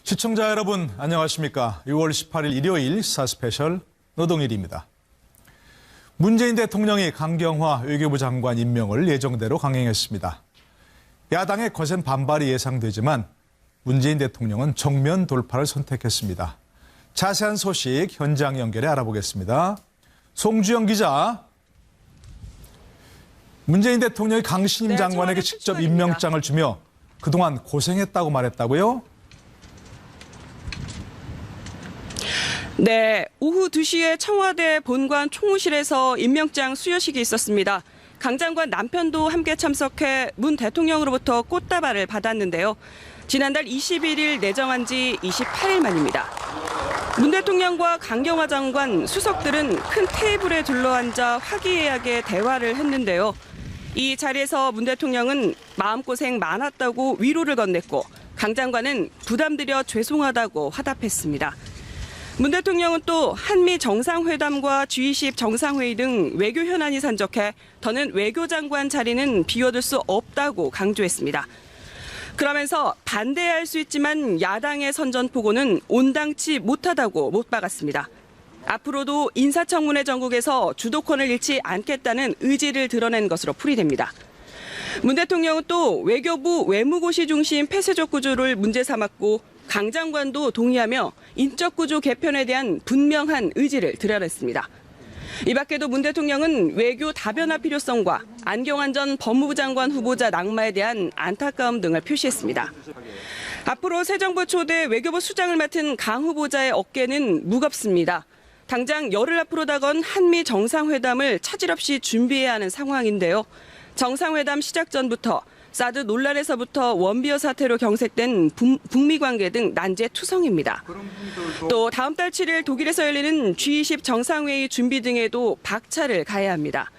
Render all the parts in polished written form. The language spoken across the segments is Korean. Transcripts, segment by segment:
시청자 여러분 안녕하십니까. 6월 18일 일요일 시사 스페셜 노동일입니다. 문재인 대통령이 강경화 외교부 장관 임명을 예정대로 강행했습니다. 야당의 거센 반발이 예상되지만 문재인 대통령은 정면 돌파를 선택했습니다. 자세한 소식 현장 연결해 알아보겠습니다. 송주영 기자. 문재인 대통령이 강신임 장관에게 직접 임명장을 주며 그동안 고생했다고 말했다고요? 네, 오후 2시에 청와대 본관 총무실에서 임명장 수여식이 있었습니다. 강 장관 남편도 함께 참석해 문 대통령으로부터 꽃다발을 받았는데요. 지난달 21일 내정한 지 28일 만입니다. 문 대통령과 강경화 장관, 수석들은 큰 테이블에 둘러앉아 화기애애하게 대화를 했는데요. 이 자리에서 문 대통령은 마음고생 많았다고 위로를 건넸고 강 장관은 부담드려 죄송하다고 화답했습니다. 문 대통령은 또 한미 정상회담과 G20 정상회의 등 외교 현안이 산적해 더는 외교장관 자리는 비워둘 수 없다고 강조했습니다. 그러면서 반대할 수 있지만 야당의 선전포고는 온당치 못하다고 못 박았습니다. 앞으로도 인사청문회 전국에서 주도권을 잃지 않겠다는 의지를 드러낸 것으로 풀이됩니다. 문 대통령은 또 외교부 외무고시 중심 폐쇄적 구조를 문제 삼았고 강 장관도 동의하며 인적 구조 개편에 대한 분명한 의지를 드러냈습니다. 이 밖에도 문 대통령은 외교 다변화 필요성과 안경환 전 법무부 장관 후보자 낙마에 대한 안타까움 등을 표시했습니다. 앞으로 새 정부 초대 외교부 수장을 맡은 강 후보자의 어깨는 무겁습니다. 당장 열흘 앞으로 다가온 한미 정상회담을 차질 없이 준비해야 하는 상황인데요. 정상회담 시작 전부터 사드 논란에서부터 원비어 사태로 경색된 북미 관계 등 난제투성입니다. 또 다음 달 7일 독일에서 열리는 G20 정상회의 준비 등에도 박차를 가해야 합니다.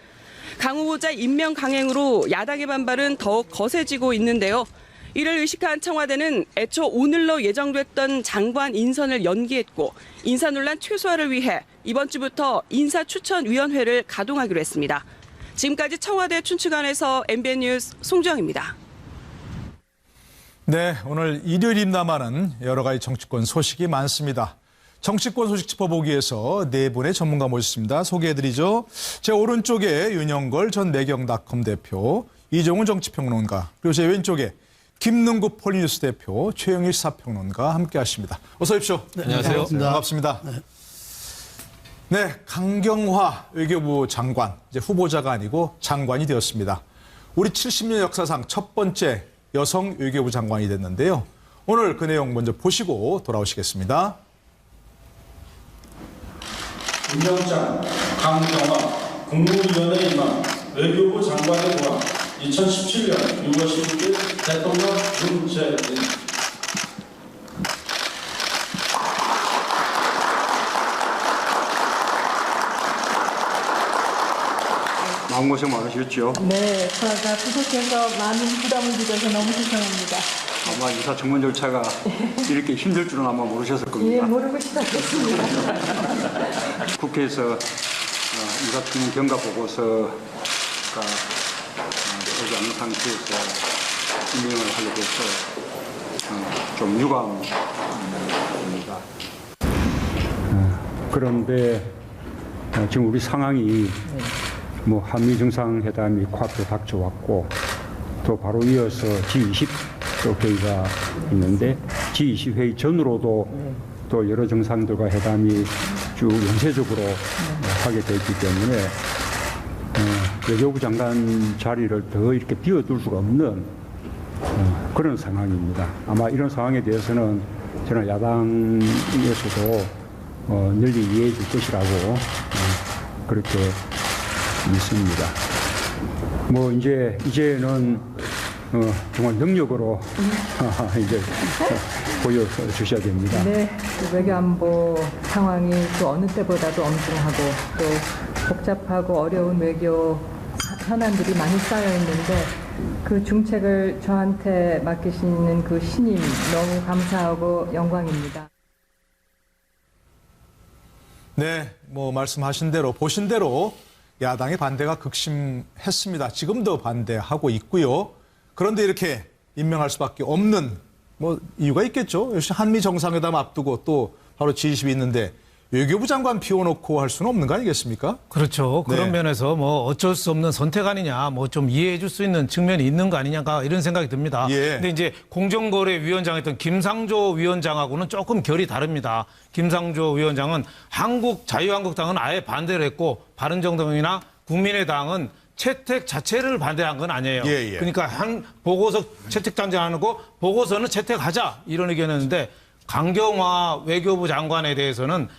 강 후보자 임명 강행으로 야당의 반발은 더욱 거세지고 있는데요. 이를 의식한 청와대는 애초 오늘로 예정됐던 장관 인선을 연기했고 인사 논란 최소화를 위해 이번 주부터 인사추천위원회를 가동하기로 했습니다. 지금까지 청와대 춘추관에서 MBN 뉴스 송주영입니다. 네, 오늘 일요일입니다마는 여러 가지 정치권 소식이 많습니다. 정치권 소식 짚어보기 위해서 네 분의 전문가 모셨습니다. 소개해드리죠. 제 오른쪽에 윤영걸 전 매경닷컴 대표, 이종훈 정치평론가, 그리고 제 왼쪽에 김능구 폴리뉴스 대표, 최영일 시사평론가 함께하십니다. 어서 오십시오. 네, 안녕하세요. 반갑습니다. 네, 강경화 외교부 장관, 이제 후보자가 아니고 장관이 되었습니다. 우리 70년 역사상 첫 번째 여성 외교부 장관이 됐는데요. 오늘 그 내용 먼저 보시고 돌아오시겠습니다. 임명장 강경화 국무위원회 임명 외교부 장관에 구한 2017년 6월 16일 대통령 문재인. 마음고생 많으셨죠? 네, 제가 구속해서 많은 부담을 드려서 너무 죄송합니다. 아마 인사청문 절차가 이렇게 힘들 줄은 아마 모르셨을 예, 겁니다. 모르고 시작했습니다. 국회에서 인사청문 경과 보고서가 되지 않는 상태에서 임명을 하게 돼서 좀 유감입니다. 그런데 지금 우리 상황이 한미 정상회담이 코앞에 닥쳐왔고 또 바로 이어서 G20 또 회의가 있는데 G20 회의 전으로도 또 여러 정상들과 회담이 쭉 연쇄적으로 하게 되기 때문에 외교부 장관 자리를 더 이렇게 비워둘 수가 없는 그런 상황입니다. 아마 이런 상황에 대해서는 저는 야당에서도 널리 이해해 줄 것이라고 그렇게 믿습니다. 이제는 정말 능력으로 이제 보여주셔야 됩니다. 네, 외교안보 상황이 또 어느 때보다도 엄중하고 또 복잡하고 어려운 외교 현안들이 많이 쌓여 있는데 그 중책을 저한테 맡기시는 그 신임 너무 감사하고 영광입니다. 네, 말씀하신 대로 보신 대로 야당의 반대가 극심했습니다. 지금도 반대하고 있고요. 그런데 이렇게 임명할 수밖에 없는 뭐 이유가 있겠죠. 역시 한미 정상회담 앞두고 또 바로 G20이 있는데 외교부 장관 비워놓고 할 수는 없는 거 아니겠습니까? 그렇죠. 그런 네. 면에서 뭐 어쩔 수 없는 선택 아니냐, 뭐 좀 이해해 줄 수 있는 측면이 있는 거 아니냐가 이런 생각이 듭니다. 예. 근데 이제 공정거래위원장했던 김상조 위원장하고는 조금 결이 다릅니다. 김상조 위원장은 자유한국당은 아예 반대를 했고 바른정당이나 국민의당은 채택 자체를 반대한 건 아니에요. 예, 예. 그러니까 한 보고서 채택 장전하고 보고서는 채택하자 이런 의견이었는데 강경화 외교부 장관에 대해서는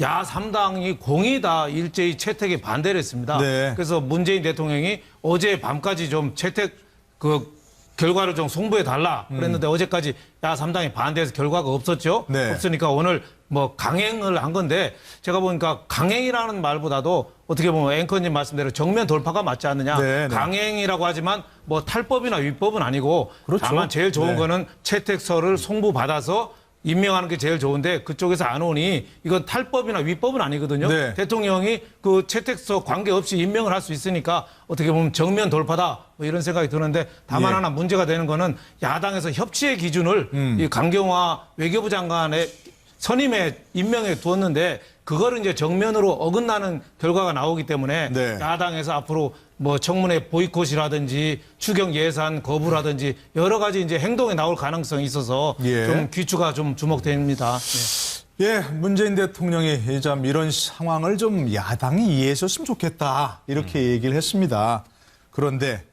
야 3당이 공이 다 일제히 채택에 반대를 했습니다. 네. 그래서 문재인 대통령이 어제 밤까지 좀 채택 결과를 좀 송부해 달라 그랬는데 어제까지 야 3당이 반대해서 결과가 없었죠. 네. 없으니까 오늘 뭐 강행을 한 건데 제가 보니까 강행이라는 말보다도 어떻게 보면 앵커님 말씀대로 정면 돌파가 맞지 않느냐. 네, 네. 강행이라고 하지만 뭐 탈법이나 위법은 아니고 그렇죠. 다만 제일 좋은 네. 거는 채택서를 송부받아서 임명하는 게 제일 좋은데 그쪽에서 안 오니 이건 탈법이나 위법은 아니거든요. 네. 대통령이 그 채택서 관계없이 임명을 할 수 있으니까 어떻게 보면 정면 돌파다 뭐 이런 생각이 드는데 다만 예. 하나 문제가 되는 거는 야당에서 협치의 기준을 이 강경화 외교부 장관의 선임에 임명에 두었는데 그거를 이제 정면으로 어긋나는 결과가 나오기 때문에 네. 야당에서 앞으로 뭐 청문회 보이콧이라든지 추경 예산 거부라든지 여러 가지 이제 행동에 나올 가능성이 있어서 예. 좀 귀추가 좀 주목됩니다. 네. 예, 문재인 대통령이 참 이런 상황을 좀 야당이 이해했었으면 좋겠다 이렇게 얘기를 했습니다. 그런데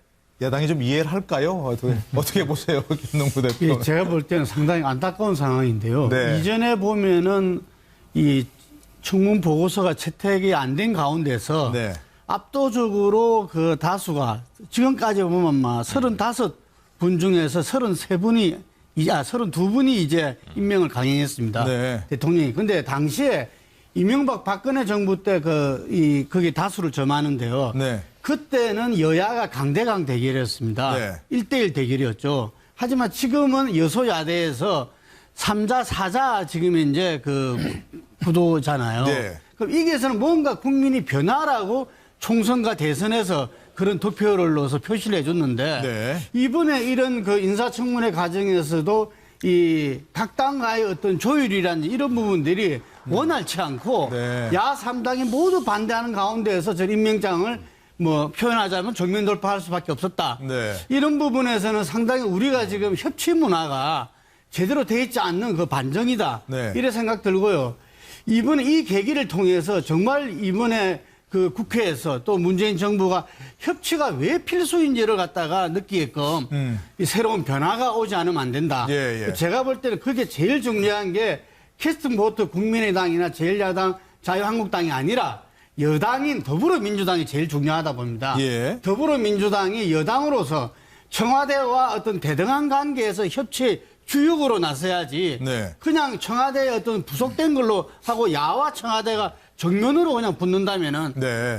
야당이 좀 이해를 할까요? 어떻게 보세요, 김동구 대표? 제가 볼 때는 상당히 안타까운 상황인데요. 네. 이전에 보면은 이 청문 보고서가 채택이 안 된 가운데서 네. 압도적으로 그 다수가 지금까지 보면 막 35분 중에서 32분이 이제 임명을 강행했습니다. 네. 대통령이. 근데 당시에 이명박 박근혜 정부 때 그게 다수를 점하는데요. 네. 그때는 여야가 강대강 대결이었습니다. 네. 1대1 대결이었죠. 하지만 지금은 여소야대에서 3자, 4자 지금 이제 구도잖아요. 네. 그럼 이게서는 뭔가 국민이 변화라고 총선과 대선에서 그런 득표를 넣어서 표시를 해줬는데 네. 이번에 이런 인사청문회 과정에서도 이 각 당과의 어떤 조율이라든지 이런 부분들이 원활치 않고 네. 야 3당이 모두 반대하는 가운데에서 저 임명장을 뭐 표현하자면 정면 돌파할 수밖에 없었다. 네. 이런 부분에서는 상당히 우리가 지금 협치 문화가 제대로 돼 있지 않는 그 반정이다. 네. 이래 생각 들고요. 이번에 이 계기를 통해서 정말 이번에 그 국회에서 또 문재인 정부가 협치가 왜 필수인지를 갖다가 느끼게끔 이 새로운 변화가 오지 않으면 안 된다. 예, 예. 제가 볼 때는 그게 제일 중요한 게 캐스팅 보트 국민의당이나 제1야당 자유한국당이 아니라 여당인 더불어민주당이 제일 중요하다 봅니다. 예. 더불어민주당이 여당으로서 청와대와 어떤 대등한 관계에서 협치 주역으로 나서야지 네. 그냥 청와대의 어떤 부속된 걸로 하고 야와 청와대가 정면으로 그냥 붙는다면은 네.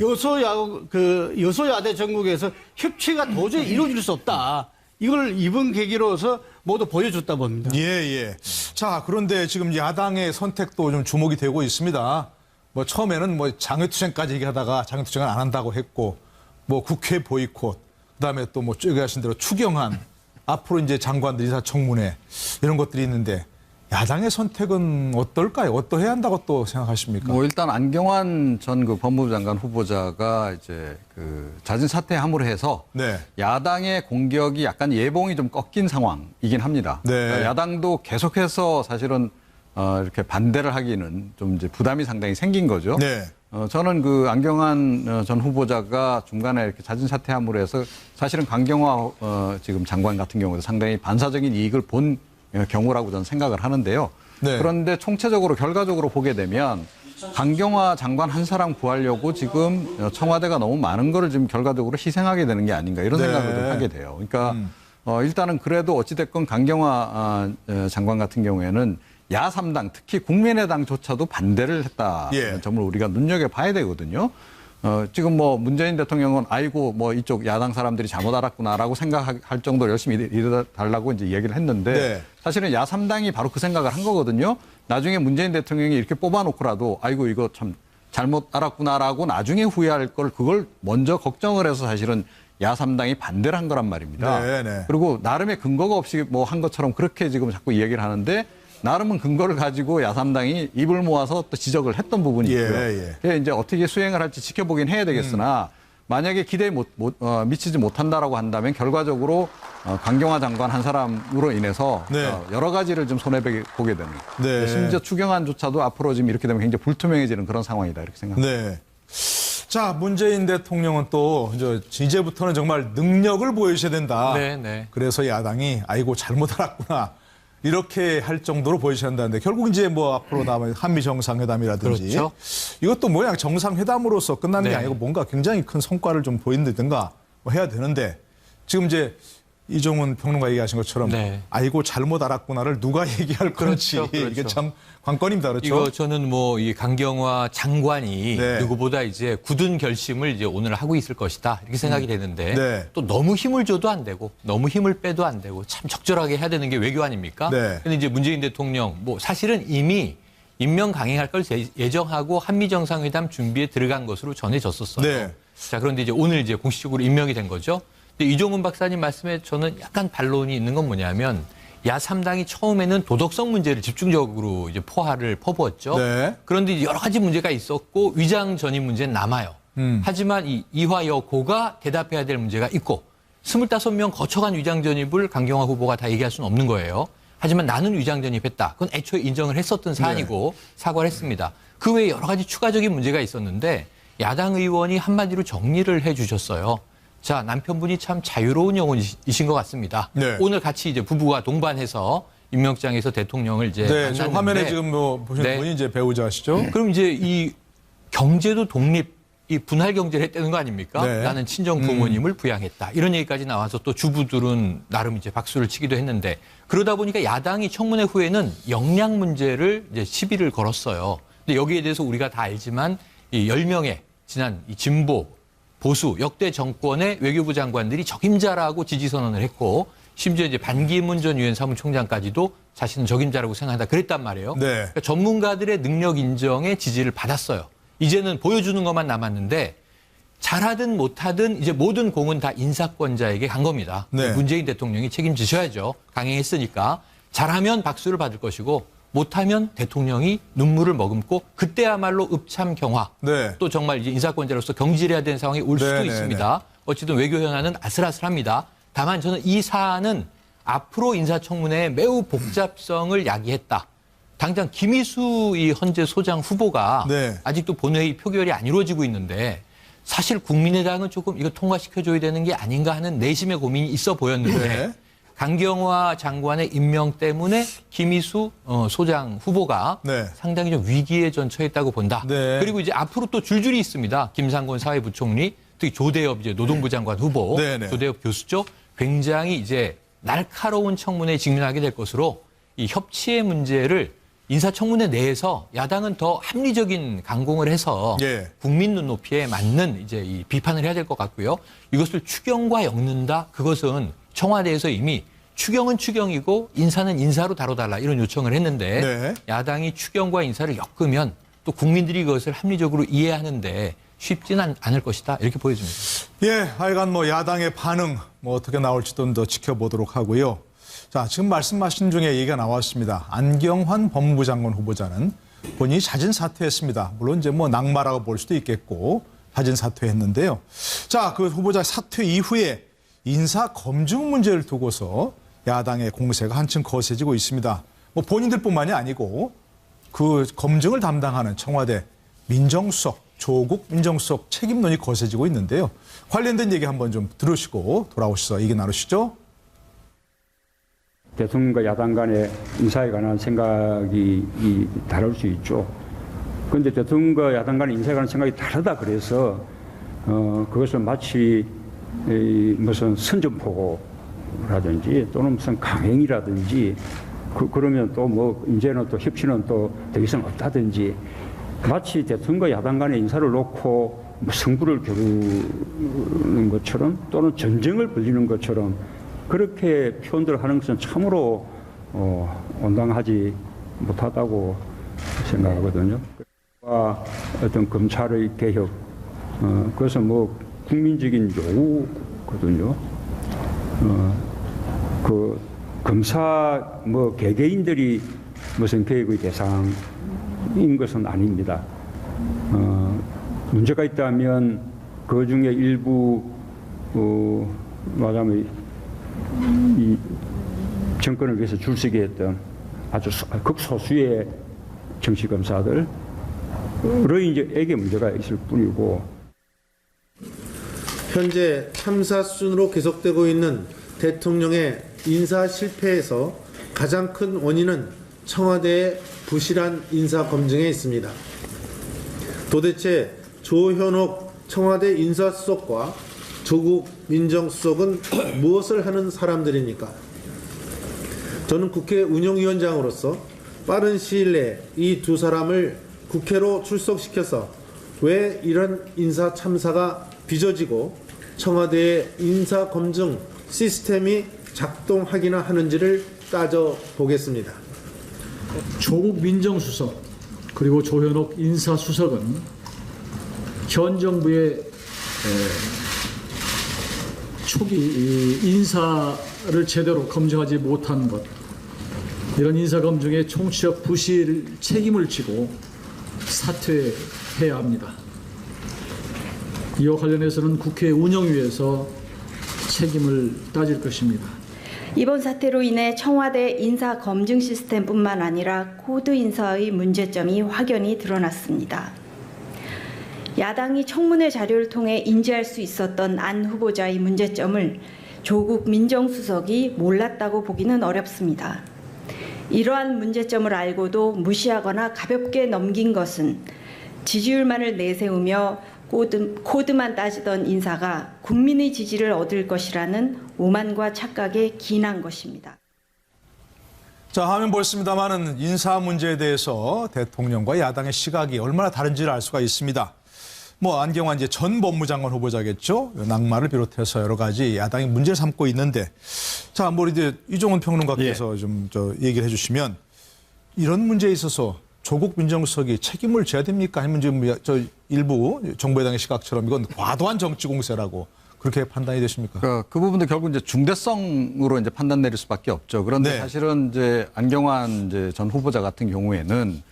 여소야대 전국에서 협치가 도저히 이루어질 수 없다. 이걸 이번 계기로서 모두 보여줬다 봅니다. 예, 예. 자, 그런데 지금 야당의 선택도 좀 주목이 되고 있습니다. 뭐 처음에는 뭐 장외투쟁까지 얘기하다가 장외투쟁을 안 한다고 했고, 뭐 국회 보이콧, 그다음에 또 뭐 얘기하신 대로 추경안, 앞으로 이제 장관들 인사청문회 이런 것들이 있는데 야당의 선택은 어떨까요? 어떠해야 한다고 또 생각하십니까? 뭐 일단 안경환 전 그 법무부 장관 후보자가 이제 그 자진 사퇴함으로 해서 네. 야당의 공격이 약간 예봉이 좀 꺾인 상황이긴 합니다. 네. 그러니까 야당도 계속해서 사실은 이렇게 반대를 하기는 좀 이제 부담이 상당히 생긴 거죠. 네. 저는 그 안경환 전 후보자가 중간에 이렇게 자진 사퇴함으로 해서 사실은 강경화 지금 장관 같은 경우도 상당히 반사적인 이익을 본 경우라고 저는 생각을 하는데요. 네. 그런데 총체적으로 결과적으로 보게 되면 강경화 장관 한 사람 구하려고 지금 청와대가 너무 많은 거를 지금 결과적으로 희생하게 되는 게 아닌가 이런 네. 생각을 좀 하게 돼요. 그러니까 일단은 그래도 어찌됐건 강경화 장관 같은 경우에는 야 3당 특히 국민의당조차도 반대를 했다는 예. 점을 우리가 눈여겨봐야 되거든요. 지금 뭐 문재인 대통령은 아이고 뭐 이쪽 야당 사람들이 잘못 알았구나라고 생각할 정도로 열심히 일해달라고 이제 얘기를 했는데 네. 사실은 야 3당이 바로 그 생각을 한 거거든요. 나중에 문재인 대통령이 이렇게 뽑아놓고라도 아이고 이거 참 잘못 알았구나라고 나중에 후회할 걸 그걸 먼저 걱정을 해서 사실은 야3당이 반대를 한 거란 말입니다. 네, 네. 그리고 나름의 근거가 없이 뭐 한 것처럼 그렇게 지금 자꾸 이야기를 하는데 나름은 근거를 가지고 야3당이 입을 모아서 또 지적을 했던 부분이 있고요. 예, 이제 어떻게 수행을 할지 지켜보긴 해야 되겠으나 만약에 기대에 미치지 못한다라고 한다면 결과적으로 강경화 장관 한 사람으로 인해서 네. 여러 가지를 좀 손해보게 되는. 네. 심지어 추경안조차도 앞으로 지금 이렇게 되면 굉장히 불투명해지는 그런 상황이다 이렇게 생각합니다. 네. 자, 문재인 대통령은 또 이제부터는 정말 능력을 보여주셔야 된다. 네, 네. 그래서 야당이 아이고 잘못 알았구나. 이렇게 할 정도로 보여주셔야 한다는데 결국 이제 뭐 앞으로 남은 한미 정상회담이라든지 그렇죠. 이것도 뭐야 정상회담으로서 끝나는 게 네. 아니고 뭔가 굉장히 큰 성과를 좀 보인다든가 뭐 해야 되는데 지금 이제 이종훈 평론가 얘기하신 것처럼 네. 아이고 잘못 알았구나를 누가 얘기할 건지 그렇죠. 이게 참 관건입니다. 그렇죠? 이거 저는 뭐 이 강경화 장관이 네. 누구보다 이제 굳은 결심을 이제 오늘 하고 있을 것이다 이렇게 생각이 되는데 네. 또 너무 힘을 줘도 안 되고 너무 힘을 빼도 안 되고 참 적절하게 해야 되는 게 외교 아닙니까? 네. 근데 이제 문재인 대통령 뭐 사실은 이미 임명 강행할 걸 예정하고 한미 정상회담 준비에 들어간 것으로 전해졌었어요. 네. 자 그런데 이제 오늘 이제 공식적으로 임명이 된 거죠. 근데 이종훈 박사님 말씀에 저는 약간 반론이 있는 건 뭐냐면 야3당이 처음에는 도덕성 문제를 집중적으로 이제 퍼부었죠. 네. 그런데 여러 가지 문제가 있었고 위장 전입 문제는 남아요. 하지만 이 이화여고가 대답해야 될 문제가 있고 25명 거쳐간 위장 전입을 강경화 후보가 다 얘기할 수는 없는 거예요. 하지만 나는 위장 전입했다. 그건 애초에 인정을 했었던 사안이고 사과를 했습니다. 그 외에 여러 가지 추가적인 문제가 있었는데 야당 의원이 한마디로 정리를 해 주셨어요. 자, 남편분이 참 자유로운 영혼이신 것 같습니다. 네. 오늘 같이 이제 부부가 동반해서 임명장에서 대통령을 이제 네, 만났는데 지금 화면에 지금 뭐 보시는 네. 분이 이제 배우자시죠? 그럼 이제 이 경제도 독립, 이 분할 경제를 했다는 거 아닙니까? 네. 나는 친정 부모님을 부양했다. 이런 얘기까지 나와서 또 주부들은 나름 이제 박수를 치기도 했는데 그러다 보니까 야당이 청문회 후에는 역량 문제를 이제 시비를 걸었어요. 근데 여기에 대해서 우리가 다 알지만 이 10명의 지난 이 진보 보수 역대 정권의 외교부 장관들이 적임자라고 지지선언을 했고 심지어 이제 반기문 전 유엔 사무총장까지도 자신은 적임자라고 생각한다 그랬단 말이에요. 네. 그러니까 전문가들의 능력 인정에 지지를 받았어요. 이제는 보여주는 것만 남았는데 잘하든 못하든 이제 모든 공은 다 인사권자에게 간 겁니다. 네. 문재인 대통령이 책임지셔야죠. 강행했으니까. 잘하면 박수를 받을 것이고 못하면 대통령이 눈물을 머금고 그때야말로 읍참 경화. 네. 또 정말 이제 인사권자로서 경질해야 되는 상황이 올 수도 네, 있습니다. 어쨌든 외교 현안은 아슬아슬합니다. 다만 저는 이 사안은 앞으로 인사청문회에 매우 복잡성을 야기했다. 당장 김희수 이 헌재 소장 후보가 네. 아직도 본회의 표결이 안 이루어지고 있는데 사실 국민의당은 조금 이거 통과시켜줘야 되는 게 아닌가 하는 내심의 고민이 있어 보였는데 네. 강경화 장관의 임명 때문에 김희수 소장 후보가 네. 상당히 좀 위기에 처했다고 본다. 네. 그리고 이제 앞으로 또 줄줄이 있습니다. 김상곤 사회부총리, 특히 조대엽 이제 노동부 장관 후보, 네, 네. 조대엽 교수죠. 굉장히 이제 날카로운 청문회에 직면하게 될 것으로 이 협치의 문제를 인사청문회 내에서 야당은 더 합리적인 강공을 해서 예. 국민 눈높이에 맞는 이제 이 비판을 해야 될 것 같고요. 이것을 추경과 엮는다. 그것은 청와대에서 이미 추경은 추경이고 인사는 인사로 다뤄달라 이런 요청을 했는데 네. 야당이 추경과 인사를 엮으면 또 국민들이 그것을 합리적으로 이해하는데 쉽지는 않을 것이다 이렇게 보여집니다. 예, 하여간 뭐 야당의 반응 뭐 어떻게 나올지 좀 더 지켜보도록 하고요. 자, 지금 말씀하신 중에 얘기가 나왔습니다. 안경환 법무부 장관 후보자는 본인이 자진 사퇴했습니다. 물론 이제 뭐 낙마라고 볼 수도 있겠고 자진 사퇴했는데요. 자, 그 후보자 사퇴 이후에 인사 검증 문제를 두고서 야당의 공세가 한층 거세지고 있습니다. 뭐 본인들뿐만이 아니고 그 검증을 담당하는 청와대 민정수석, 조국 민정수석 책임론이 거세지고 있는데요. 관련된 얘기 한번 좀 들으시고 돌아오셔서 얘기 나누시죠. 대통령과 야당 간의 인사에 관한 생각이 다를 수 있죠. 그런데 대통령과 야당 간의 인사에 관한 생각이 다르다 그래서 그것을 마치 무슨 선전포고라든지 또는 무슨 강행이라든지 그러면 또 뭐 이제는 또 협치는 또 더 이상 없다든지 마치 대통령과 야당 간의 인사를 놓고 뭐 승부를 겨루는 것처럼 또는 전쟁을 벌이는 것처럼 그렇게 표현들을 하는 것은 참으로 온당하지 못하다고 생각하거든요. 어떤 검찰의 개혁, 그것은 뭐 국민적인 요구 있거든요. 그 검사 뭐 개개인들이 무슨 개혁의 대상인 것은 아닙니다. 문제가 있다면 그 중에 일부 말하면 이 정권을 위해서 줄서게 했던 아주 극소수의 정치검사들의 이제 문제가 있을 뿐이고, 현재 참사 수준으로 계속되고 있는 대통령의 인사 실패에서 가장 큰 원인은 청와대의 부실한 인사 검증에 있습니다. 도대체 조현옥 청와대 인사수석과 조국 민정수석은 무엇을 하는 사람들입니까? 저는 국회 운영위원장으로서 빠른 시일 내에 이 두 사람을 국회로 출석시켜서 왜 이런 인사 참사가 빚어지고 청와대의 인사 검증 시스템이 작동하기나 하는지를 따져보겠습니다. 조국 민정수석 그리고 조현옥 인사수석은 현 정부의 초기 인사를 제대로 검증하지 못한 것, 이런 인사 검증의 총체적 부실 책임을 지고 사퇴해야 합니다. 이와 관련해서는 국회 운영위에서 책임을 따질 것입니다. 이번 사태로 인해 청와대 인사 검증 시스템뿐만 아니라 코드 인사의 문제점이 확연히 드러났습니다. 야당이 청문회 자료를 통해 인지할 수 있었던 안 후보자의 문제점을 조국 민정수석이 몰랐다고 보기는 어렵습니다. 이러한 문제점을 알고도 무시하거나 가볍게 넘긴 것은 지지율만을 내세우며 코드만 따지던 인사가 국민의 지지를 얻을 것이라는 오만과 착각에 기인한 것입니다. 자, 화면 보였습니다마는 인사 문제에 대해서 대통령과 야당의 시각이 얼마나 다른지를 알 수가 있습니다. 뭐 안경환 이제 전 법무장관 후보자겠죠. 낙마를 비롯해서 여러 가지 야당이 문제를 삼고 있는데, 자, 뭐 이제 이종훈 평론가께서 좀 얘기를 해주시면 이런 문제에 있어서 조국 민정수석이 책임을 져야 됩니까? 아니면 지금 일부 정부 여당의 시각처럼 이건 과도한 정치 공세라고 그렇게 판단이 되십니까? 그 부분도 결국 이제 중대성으로 이제 판단 내릴 수밖에 없죠. 그런데 네. 사실은 이제 안경환 이제 전 후보자 같은 경우에는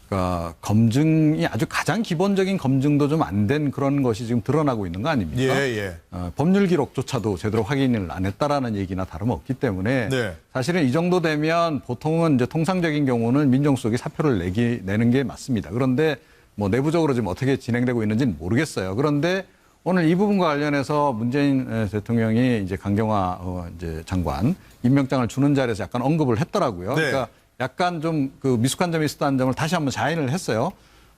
그러니까 검증이 아주 가장 기본적인 검증도 좀 안 된 그런 것이 지금 드러나고 있는 거 아닙니까? 예. 법률 기록조차도 제대로 확인을 안 했다라는 얘기나 다름없기 때문에 네. 사실은 이 정도 되면 보통은 이제 통상적인 경우는 민정수석이 사표를 내는 게 맞습니다. 그런데 뭐 내부적으로 지금 어떻게 진행되고 있는지는 모르겠어요. 그런데 오늘 이 부분과 관련해서 문재인 대통령이 이제 강경화 이제 장관 임명장을 주는 자리에서 약간 언급을 했더라고요. 네. 그러니까 약간 좀 그 미숙한 점이 있었다는 점을 다시 한번 자인을 했어요.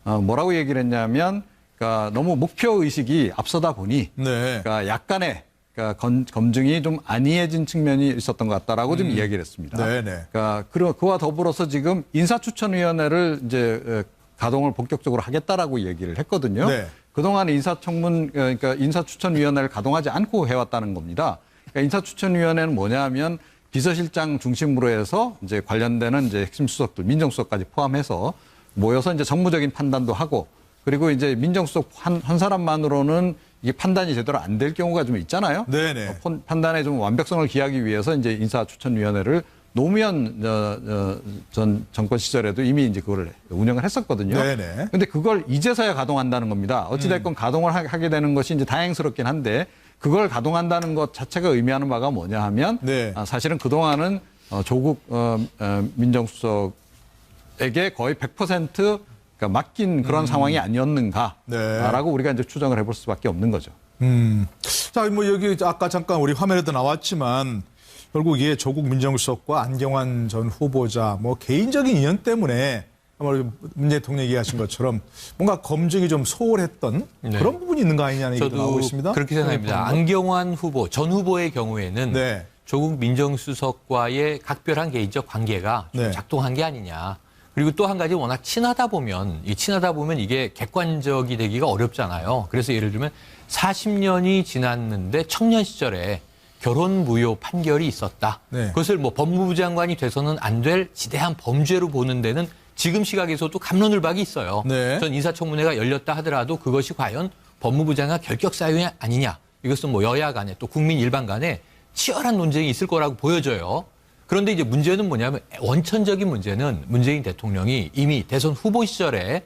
뭐라고 얘기를 했냐면, 그러니까 너무 목표 의식이 앞서다 보니, 네. 그러니까 약간의 그러니까 검증이 좀 안이해진 측면이 있었던 것 같다라고 좀 이야기를 했습니다. 네네. 그러니까 그와 더불어서 지금 인사추천위원회를 이제 가동을 본격적으로 하겠다라고 얘기를 했거든요. 네. 그동안 그러니까 인사추천위원회를 가동하지 않고 해왔다는 겁니다. 그러니까 인사추천위원회는 뭐냐면 비서실장 중심으로 해서 이제 관련되는 이제 핵심 수석들, 민정수석까지 포함해서 모여서 이제 정무적인 판단도 하고, 그리고 이제 민정수석 한 사람만으로는 이게 판단이 제대로 안 될 경우가 좀 있잖아요. 네네. 판단에 좀 완벽성을 기하기 위해서 이제 인사추천위원회를 노무현 전 정권 시절에도 이미 이제 그걸 운영을 했었거든요. 네네. 근데 그걸 이제서야 가동한다는 겁니다. 어찌됐건 가동을 하게 되는 것이 이제 다행스럽긴 한데, 그걸 가동한다는 것 자체가 의미하는 바가 뭐냐 하면, 네. 사실은 그동안은 조국 민정수석에게 거의 100% 그러니까 맡긴 그런 상황이 아니었는가라고 네. 우리가 이제 추정을 해볼 수밖에 없는 거죠. 자, 뭐 여기 아까 잠깐 우리 화면에도 나왔지만 결국 이게 조국 민정수석과 안경환 전 후보자 뭐 개인적인 인연 때문에 아마 문 대통령이 얘기하신 것처럼 뭔가 검증이 좀 소홀했던 네. 그런 부분이 있는 거 아니냐는 얘기도 나오고 저도 있습니다. 그렇게 생각합니다. 안경환 후보, 전 후보의 경우에는 네. 조국 민정수석과의 각별한 개인적 관계가 좀 네. 작동한 게 아니냐. 그리고 또 한 가지 워낙 친하다 보면 이게 객관적이 되기가 어렵잖아요. 그래서 예를 들면 40년이 지났는데 청년 시절에 결혼 무효 판결이 있었다. 네. 그것을 뭐 법무부 장관이 돼서는 안 될 지대한 범죄로 보는 데는 지금 시각에서도 갑론을박이 있어요. 네. 전 인사청문회가 열렸다 하더라도 그것이 과연 법무부 장관 결격 사유이 아니냐. 이것은 뭐 여야 간에 또 국민 일반 간에 치열한 논쟁이 있을 거라고 보여져요. 그런데 이제 문제는 뭐냐면 원천적인 문제는 문재인 대통령이 이미 대선 후보 시절에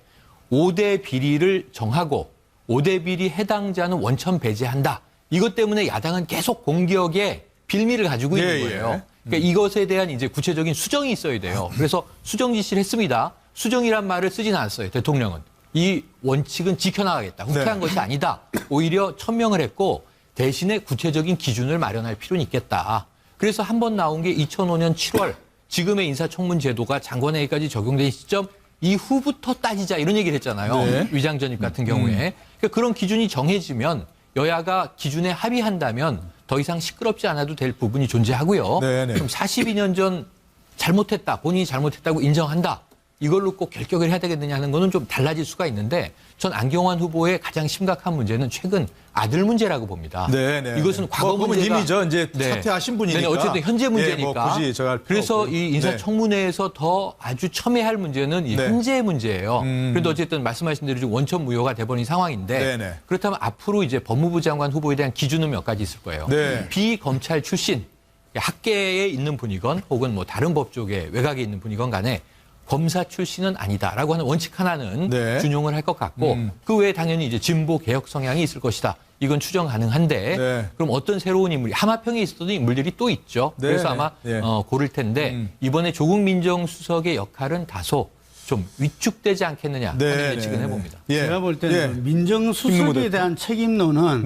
5대 비리를 정하고 5대 비리 해당자는 원천 배제한다. 이것 때문에 야당은 계속 공격에 빌미를 가지고 있는 거예요. 그러니까 이것에 대한 이제 구체적인 수정이 있어야 돼요. 그래서 수정 지시를 했습니다. 수정이란 말을 쓰진 않았어요. 대통령은. 이 원칙은 지켜나가겠다. 후퇴한 것이 아니다. 오히려 천명을 했고 대신에 구체적인 기준을 마련할 필요는 있겠다. 그래서 한 번 나온 게 2005년 7월 지금의 인사청문 제도가 장관회의까지 적용된 시점 이후부터 따지자 이런 얘기를 했잖아요. 위장 전입 같은 경우에. 그러니까 그런 기준이 정해지면 여야가 기준에 합의한다면 더 이상 시끄럽지 않아도 될 부분이 존재하고요. 그럼 42년 전 잘못했다. 본인이 잘못했다고 인정한다. 이걸로 꼭 결격을 해야 되겠느냐 하는 거는 좀 달라질 수가 있는데 전 안경환 후보의 가장 심각한 문제는 최근 아들 문제라고 봅니다. 이것은 과거 문제가 이미죠. 이제 사퇴하신 분이니까. 어쨌든 현재 문제니까. 굳이 그래서 이 인사청문회에서 더 아주 첨예할 문제는 이 현재의 문제예요. 그런데 어쨌든 말씀하신 대로 지금 원천 무효가 돼버린 상황인데 그렇다면 앞으로 이제 법무부 장관 후보에 대한 기준은 몇 가지 있을 거예요. 비검찰 출신 학계에 있는 분이건 혹은 뭐 다른 법 쪽에 외곽에 있는 분이건 간에 검사 출신은 아니다라고 하는 원칙 하나는 준용을 할 것 같고 그 외에 당연히 이제 진보 개혁 성향이 있을 것이다. 이건 추정 가능한데 그럼 어떤 새로운 인물이 하마평에 있었던 인물들이 또 있죠. 그래서 아마 고를 텐데 이번에 조국 민정수석의 역할은 다소 좀 위축되지 않겠느냐 하는 예측은 해봅니다. 제가 볼 때는 민정수석에 대한 책임론은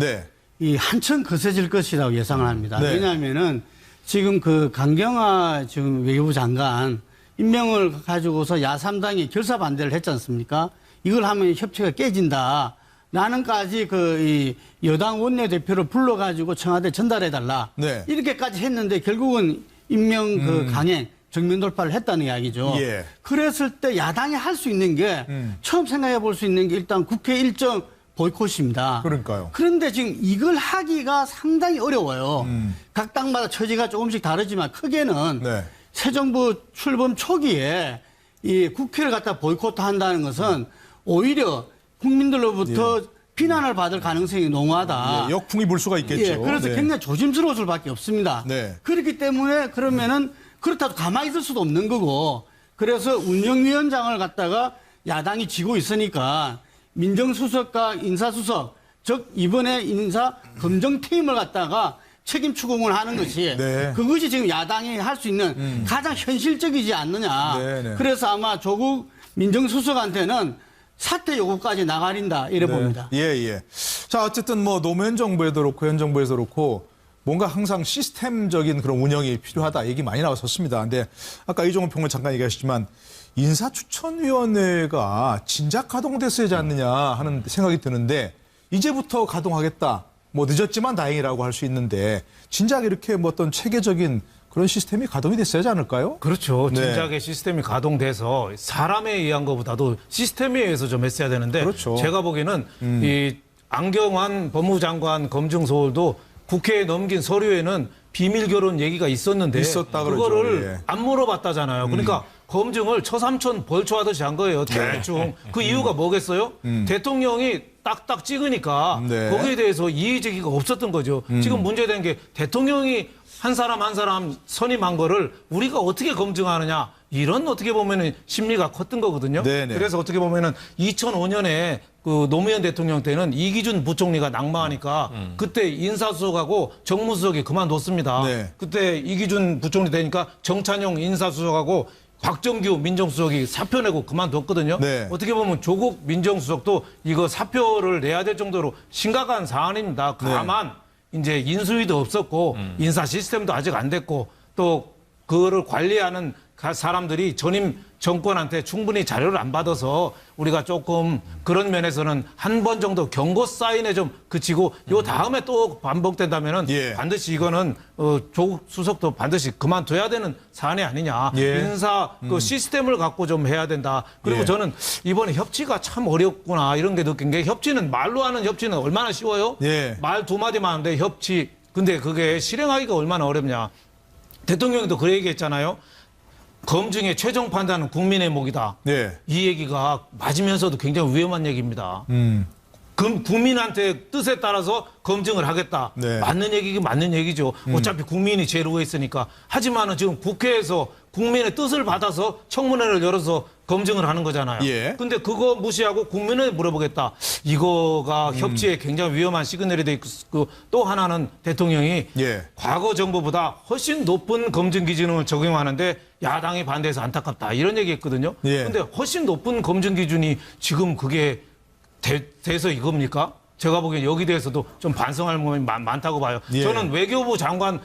이 한층 거세질 것이라고 예상을 합니다. 왜냐하면은 지금 그 강경화 지금 외교부 장관 임명을 가지고서 야3당이 결사 반대를 했지 않습니까? 이걸 하면 협치가 깨진다. 나는까지 이 여당 원내대표를 불러가지고 청와대 전달해달라. 이렇게까지 했는데 결국은 임명 강행, 정면 돌파를 했다는 이야기죠. 그랬을 때 야당이 할 수 있는 게 처음 생각해 볼 수 있는 게 일단 국회 일정 보이콧입니다. 그러니까요. 그런데 지금 이걸 하기가 상당히 어려워요. 각 당마다 처지가 조금씩 다르지만 크게는 새 정부 출범 초기에 이 국회를 갖다 보이콧한다는 것은 오히려 국민들로부터 비난을 받을 가능성이 농후하다. 역풍이 불 수가 있겠죠. 그래서 굉장히 조심스러울 수밖에 없습니다. 그렇기 때문에 그러면은 그렇다고 가만히 있을 수도 없는 거고 그래서 운영위원장을 갖다가 야당이 쥐고 있으니까 민정수석과 인사수석 즉 이번에 인사 검증팀을 갖다가 책임 추궁을 하는 것이 그것이 지금 야당이 할 수 있는 가장 현실적이지 않느냐. 그래서 아마 조국 민정수석한테는 사퇴 요구까지 나가린다 이래 봅니다. 자 어쨌든 뭐 노무현 정부에도 그렇고 현 정부에도 그렇고 뭔가 항상 시스템적인 그런 운영이 필요하다 얘기 많이 나왔었습니다. 근데 아까 이종호 평론 잠깐 얘기하셨지만 인사추천위원회가 진작 가동됐어야지 않느냐 하는 생각이 드는데 이제부터 가동하겠다. 뭐 늦었지만 다행이라고 할 수 있는데 진작 이렇게 뭐 어떤 체계적인 그런 시스템이 가동이 됐어야지 않을까요? 그렇죠. 진작에 시스템이 가동돼서 사람에 의한 것보다도 시스템에 의해서 좀 했어야 되는데 제가 보기에는 이 안경환 법무부 장관 검증 소홀도 국회에 넘긴 서류에는 비밀 결혼 얘기가 있었는데 그거를 안 물어봤다잖아요. 그러니까 검증을 처삼촌 벌초하듯이 한 거예요. 대충. 그 이유가 뭐겠어요? 대통령이 딱딱 찍으니까 거기에 대해서 이의제기가 없었던 거죠. 지금 문제된 게 대통령이 한 사람 한 사람 선임한 거를 우리가 어떻게 검증하느냐 이런 어떻게 보면은 심리가 컸던 거거든요. 그래서 어떻게 보면은 2005년에 그 노무현 대통령 때는 이기준 부총리가 낙마하니까 그때 인사수석하고 정무수석이 그만뒀습니다. 그때 이기준 부총리 되니까 정찬용 인사수석하고 곽정규 민정수석이 사표 내고 그만뒀거든요. 어떻게 보면 조국 민정수석도 이거 사표를 내야 될 정도로 심각한 사안입니다. 다만 이제 인수위도 없었고 인사 시스템도 아직 안 됐고 또 그거를 관리하는 사람들이 전임 정권한테 충분히 자료를 안 받아서 우리가 조금 그런 면에서는 한 번 정도 경고 사인에 좀 그치고 요 다음에 또 반복된다면은 반드시 이거는 조국 수석도 반드시 그만둬야 되는 사안이 아니냐. 인사 그 시스템을 갖고 좀 해야 된다. 그리고 저는 이번에 협치가 참 어렵구나 이런 게 느낀 게 협치는 말로 하는 협치는 얼마나 쉬워요? 말 두 마디만 하는데 협치. 근데 그게 실행하기가 얼마나 어렵냐. 대통령도 그 얘기했잖아요. 검증의 최종 판단은 국민의 몫이다. 이 얘기가 맞으면서도 굉장히 위험한 얘기입니다. 국민한테 뜻에 따라서 검증을 하겠다. 네. 맞는 얘기긴 맞는 얘기죠. 어차피 국민이 죄로가 있으니까. 하지만은 지금 국회에서 국민의 뜻을 받아서 청문회를 열어서 검증을 하는 거잖아요. 예. 근데 그거 무시하고 국민에 물어보겠다. 이거가 협치에 굉장히 위험한 시그널이 돼 있고 또 하나는 대통령이 예. 과거 정부보다 훨씬 높은 검증 기준을 적용하는데 야당이 반대해서 안타깝다. 이런 얘기했거든요. 예. 근데 훨씬 높은 검증 기준이 지금 그게 돼서 이겁니까? 제가 보기엔 여기 대해서도 좀 반성할 부분이 많다고 봐요. 예. 저는 외교부 장관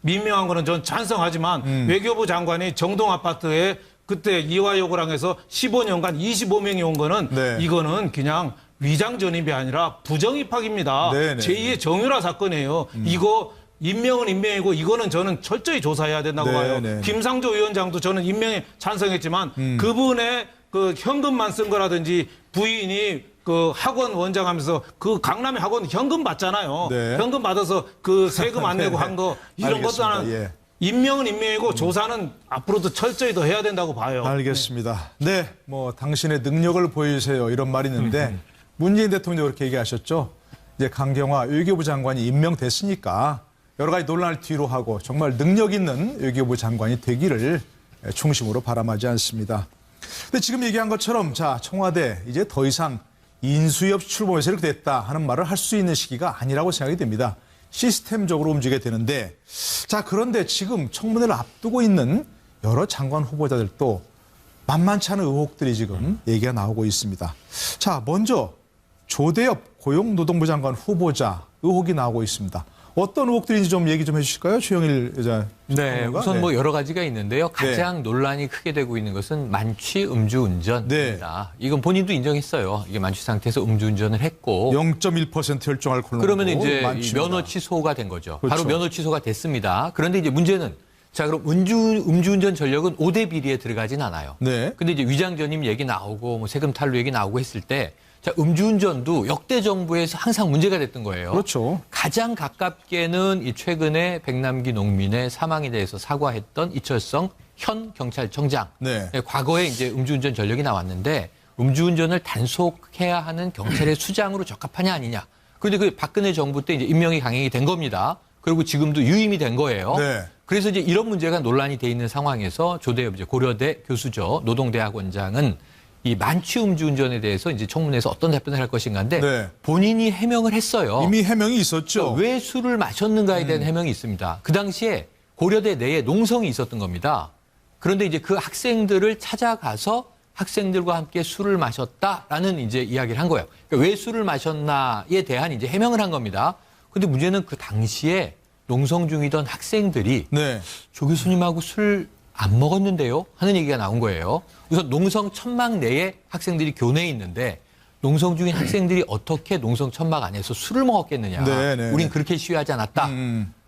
임명한 거는 전 찬성하지만 외교부 장관이 정동 아파트에 그때 이화여고랑 해서 15년간 25명이 온 거는 네. 이거는 그냥 위장 전입이 아니라 부정 입학입니다. 네, 네. 제2의 정유라 사건이에요. 이거 임명은 임명이고 이거는 저는 철저히 조사해야 된다고 네, 봐요. 네. 김상조 위원장도 저는 임명에 찬성했지만 그분의 그 현금만 쓴 거라든지 부인이 그 학원 원장 하면서 그 강남의 학원 현금 받잖아요. 네. 현금 받아서 그 세금 안 내고 한 거 이런 것도 알겠습니다. 하나 예. 임명은 임명이고 조사는 앞으로도 철저히 더 해야 된다고 봐요. 알겠습니다. 네, 뭐 당신의 능력을 보여주세요 이런 말이 있는데 문재인 대통령이 그렇게 얘기하셨죠. 이제 강경화 외교부 장관이 임명됐으니까 여러 가지 논란을 뒤로 하고 정말 능력 있는 외교부 장관이 되기를 중심으로 바람하지 않습니다. 근데 지금 얘기한 것처럼 자 청와대 이제 더 이상 인수위 없이 출범해서 이렇게 됐다 하는 말을 할 수 있는 시기가 아니라고 생각이 됩니다. 시스템적으로 움직여야 되는데 자 그런데 지금 청문회를 앞두고 있는 여러 장관 후보자들도 만만치 않은 의혹들이 지금 얘기가 나오고 있습니다. 자 먼저 조대엽 고용노동부 장관 후보자 의혹이 나오고 있습니다. 어떤 의혹들인지 좀 얘기 좀 해주실까요? 최영일 여자. 네, 우선 뭐 여러 가지가 있는데요. 가장 논란이 크게 되고 있는 것은 만취 음주운전입니다. 이건 본인도 인정했어요. 이게 만취 상태에서 음주운전을 했고 0.1% 혈중 알코올 그러면 이제 이 면허 취소가 된 거죠. 그렇죠. 바로 면허 취소가 됐습니다. 그런데 이제 문제는 자 그럼 음주운전 전력은 5대 비리에 들어가진 않아요. 네. 근데 이제 위장 전입 얘기 나오고 뭐 세금 탈루 얘기 나오고 했을 때 자, 음주운전도 역대 정부에서 항상 문제가 됐던 거예요. 그렇죠. 가장 가깝게는 이 최근에 백남기 농민의 사망에 대해서 사과했던 이철성 현 경찰청장. 네. 과거에 이제 음주운전 전력이 나왔는데 음주운전을 단속해야 하는 경찰의 수장으로 적합하냐 아니냐. 그런데 그 박근혜 정부 때 이제 임명이 강행이 된 겁니다. 그리고 지금도 유임이 된 거예요. 네. 그래서 이제 이런 문제가 논란이 돼 있는 상황에서 조대엽 이제 고려대 교수죠. 노동대학 원장은 이 만취 음주운전에 대해서 이제 청문회에서 어떤 답변을 할 것인가인데 네. 본인이 해명을 했어요. 이미 해명이 있었죠. 왜 술을 마셨는가에 대한 해명이 있습니다. 그 당시에 고려대 내에 농성이 있었던 겁니다. 그런데 이제 그 학생들을 찾아가서 학생들과 함께 술을 마셨다라는 이제 이야기를 한 거예요. 그러니까 왜 술을 마셨나에 대한 이제 해명을 한 겁니다. 근데 문제는 그 당시에 농성 중이던 학생들이 네. 조 교수님하고 술 안 먹었는데요? 하는 얘기가 나온 거예요. 우선 농성 천막 내에 학생들이 교내에 있는데 농성 중인 학생들이 어떻게 농성 천막 안에서 술을 먹었겠느냐. 네, 네. 우린 그렇게 시위하지 않았다.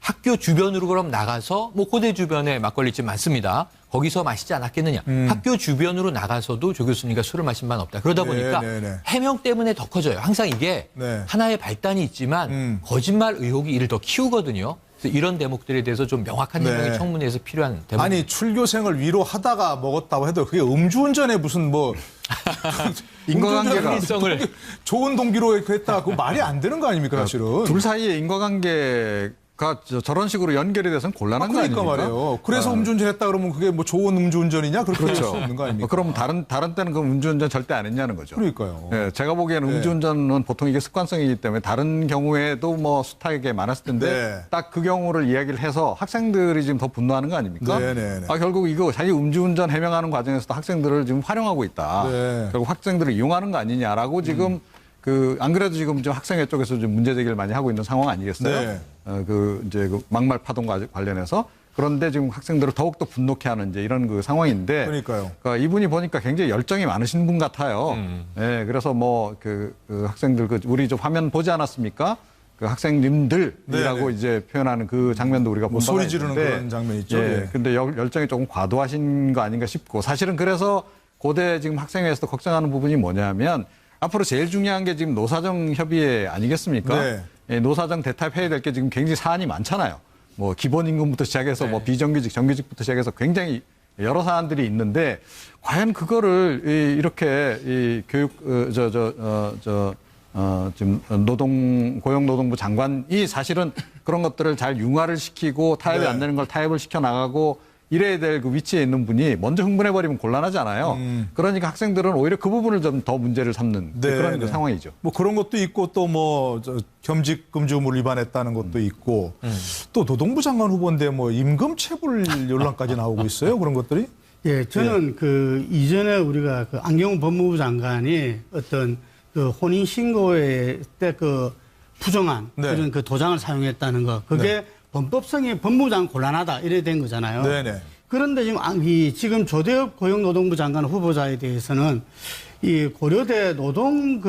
학교 주변으로 그럼 나가서 뭐 고대 주변에 막걸리집 많습니다. 거기서 마시지 않았겠느냐. 학교 주변으로 나가서도 조 교수님과 술을 마신 바는 없다. 그러다 보니까 네, 네. 해명 때문에 더 커져요. 항상 이게 네. 하나의 발단이 있지만 거짓말 의혹이 이를 더 키우거든요. 그래서 이런 대목들에 대해서 좀 명확한 해명이 네. 청문회에서 필요한 대목. 아니 출교생을 위로하다가 먹었다고 해도 그게 음주운전에 무슨 뭐 인과관계가 합리성을 좋은 동기로 했다 그 말이 안 되는 거 아닙니까 사실은? 둘 사이의 인과관계가 저런 식으로 연결이 돼서는 곤란한 거 그러니까 아닙니까? 말이에요. 그래서 음주운전했다 그러면 그게 뭐 좋은 음주운전이냐 그렇게 할 수 그렇죠. 없는 거 아닙니까? 그럼 다른 때는 그 음주운전 절대 안 했냐는 거죠. 그러니까요. 예, 제가 보기에는 네. 음주운전은 보통 이게 습관성이기 때문에 다른 경우에도 뭐 숱하게 많았을 텐데 네. 딱 그 경우를 이야기를 해서 학생들이 지금 더 분노하는 거 아닙니까? 네, 네, 네. 결국 이거 자기 음주운전 해명하는 과정에서도 학생들을 지금 활용하고 있다. 네. 결국 학생들을 이용하는 거 아니냐라고 지금 안 그래도 지금 좀 학생회 쪽에서 좀 문제 제기를 많이 하고 있는 상황 아니겠어요? 네. 이제 그 막말 파동과 관련해서 그런데 지금 학생들을 더욱더 분노케 하는 이제 이런 그 상황인데. 그러니까요. 그러니까 이분이 보니까 굉장히 열정이 많으신 분 같아요. 예, 그래서 뭐 그 학생들 우리 좀 화면 보지 않았습니까? 그 학생님들이라고 네네. 이제 표현하는 그 장면도 우리가 본 바가 소리 지르는 있는데, 그런 장면 있죠. 예, 예. 근데 열정이 조금 과도하신 거 아닌가 싶고 사실은 그래서 고대 지금 학생회에서도 걱정하는 부분이 뭐냐면 앞으로 제일 중요한 게 지금 노사정 협의회 아니겠습니까? 네. 예, 노사정 대타협해야 될 게 지금 굉장히 사안이 많잖아요. 뭐 기본임금부터 시작해서 뭐 비정규직, 정규직부터 시작해서 굉장히 여러 사안들이 있는데 과연 그거를 이렇게 이 교육 지금 고용노동부 장관이 사실은 그런 것들을 잘 융화를 시키고 타협이 네. 안 되는 걸 타협을 시켜 나가고 이래야 될 그 위치에 있는 분이 먼저 흥분해버리면 곤란하잖아요. 그러니까 학생들은 오히려 그 부분을 좀 더 문제를 삼는 네, 그런 네. 그 상황이죠. 뭐 그런 것도 있고 또 뭐 겸직 금지 의무를 위반했다는 것도 있고 또 노동부 장관 후보인데 뭐 임금 체불 논란까지 나오고 있어요. 그런 것들이. 예, 저는 그 이전에 우리가 그 안경훈 법무부 장관이 어떤 그 혼인 신고에 때 그 부정한 네. 그런 그 도장을 사용했다는 거, 그게 네. 범법성이 법무부 장관 곤란하다 이래 된 거잖아요. 네네. 그런데 지금 조대엽 고용노동부 장관 후보자에 대해서는 이 고려대 노동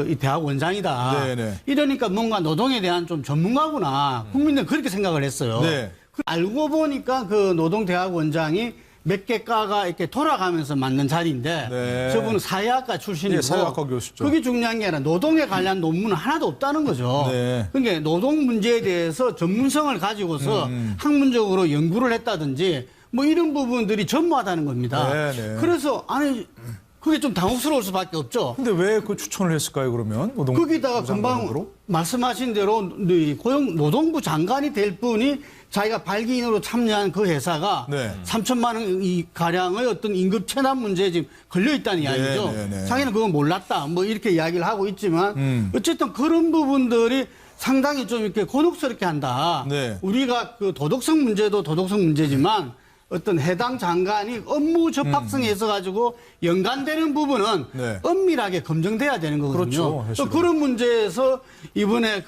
이 대학 원장이다. 네네. 이러니까 뭔가 노동에 대한 좀 전문가구나. 국민들은 그렇게 생각을 했어요. 네. 알고 보니까 그 노동대학 원장이 몇 개 과가 이렇게 돌아가면서 맞는 자리인데 네. 저분은 사회학과 출신이고 네, 사회학과 교수죠. 그게 중요한 게 아니라 노동에 관련 논문은 하나도 없다는 거죠. 네. 그러니까 노동 문제에 대해서 전문성을 가지고서 학문적으로 연구를 했다든지 뭐 이런 부분들이 전무하다는 겁니다. 네, 네. 그래서 아니 그게 좀 당혹스러울 수밖에 없죠. 근데 왜 그 추천을 했을까요, 그러면? 거기다가 금방 말씀하신 대로 노동부 장관이 될 분이 자기가 발기인으로 참여한 그 회사가 네. 3천만 원 이 가량의 어떤 임금 체납 문제에 지금 걸려 있다는 이야기죠. 네, 네. 자기는 그건 몰랐다. 뭐 이렇게 이야기를 하고 있지만 어쨌든 그런 부분들이 상당히 좀 이렇게 곤혹스럽게 한다. 네. 우리가 그 도덕성 문제도 도덕성 문제지만 어떤 해당 장관이 업무 접합성에 있어 가지고 연관되는 부분은 네. 엄밀하게 검증돼야 되는 거거든요. 그렇죠, 또 사실은. 그런 문제에서 이번에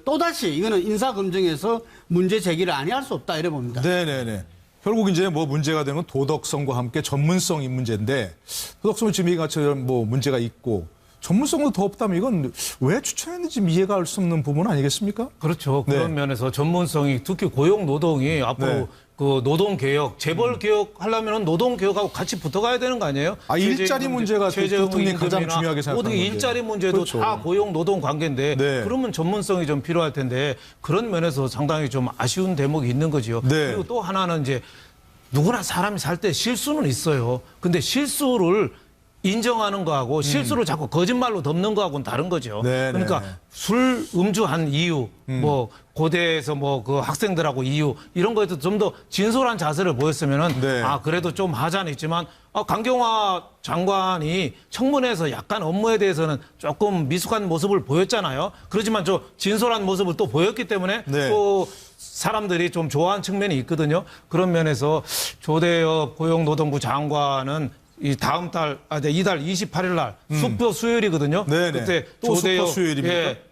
또다시 이거는 인사 검증에서 문제 제기를 아니할 수 없다 이래 봅니다. 네네네. 결국 이제 뭐 문제가 되는 건 도덕성과 함께 전문성이 문제인데 도덕성은 지금 이 것처럼 뭐 문제가 있고 전문성도 더 없다면 이건 왜 추천했는지 이해가 할 수 없는 부분 아니겠습니까? 그렇죠. 네. 그런 면에서 전문성이 특히 고용 노동이 앞으로 네. 그 노동 개혁, 재벌 개혁 하려면 노동 개혁하고 같이 붙어가야 되는 거 아니에요? 아, 일자리 문제가 최저임금 대통령이 가장 임금이나 중요하게 생각하는 모든 문제예요. 일자리 문제도 그렇죠. 다 고용 노동 관계인데 네. 그러면 전문성이 좀 필요할 텐데 그런 면에서 상당히 좀 아쉬운 대목이 있는 거지요. 네. 그리고 또 하나는 이제 누구나 사람이 살 때 실수는 있어요. 근데 실수를 인정하는 거하고 실수를 자꾸 거짓말로 덮는 거하고는 다른 거죠. 네, 그러니까 네. 술 음주한 이유, 뭐 고대에서 뭐 그 학생들하고 이유 이런 거에도 좀 더 진솔한 자세를 보였으면은 네. 아 그래도 좀 하자는 있지만 강경화 장관이 청문회에서 약간 업무에 대해서는 조금 미숙한 모습을 보였잖아요. 그렇지만 저 진솔한 모습을 또 보였기 때문에 네. 또 사람들이 좀 좋아하는 측면이 있거든요. 그런 면에서 조대엽 고용노동부 장관은 이달 28일 날 수표 수요일이거든요. 네네. 그때 또 조대엽, 수표 수요일입니까? 예,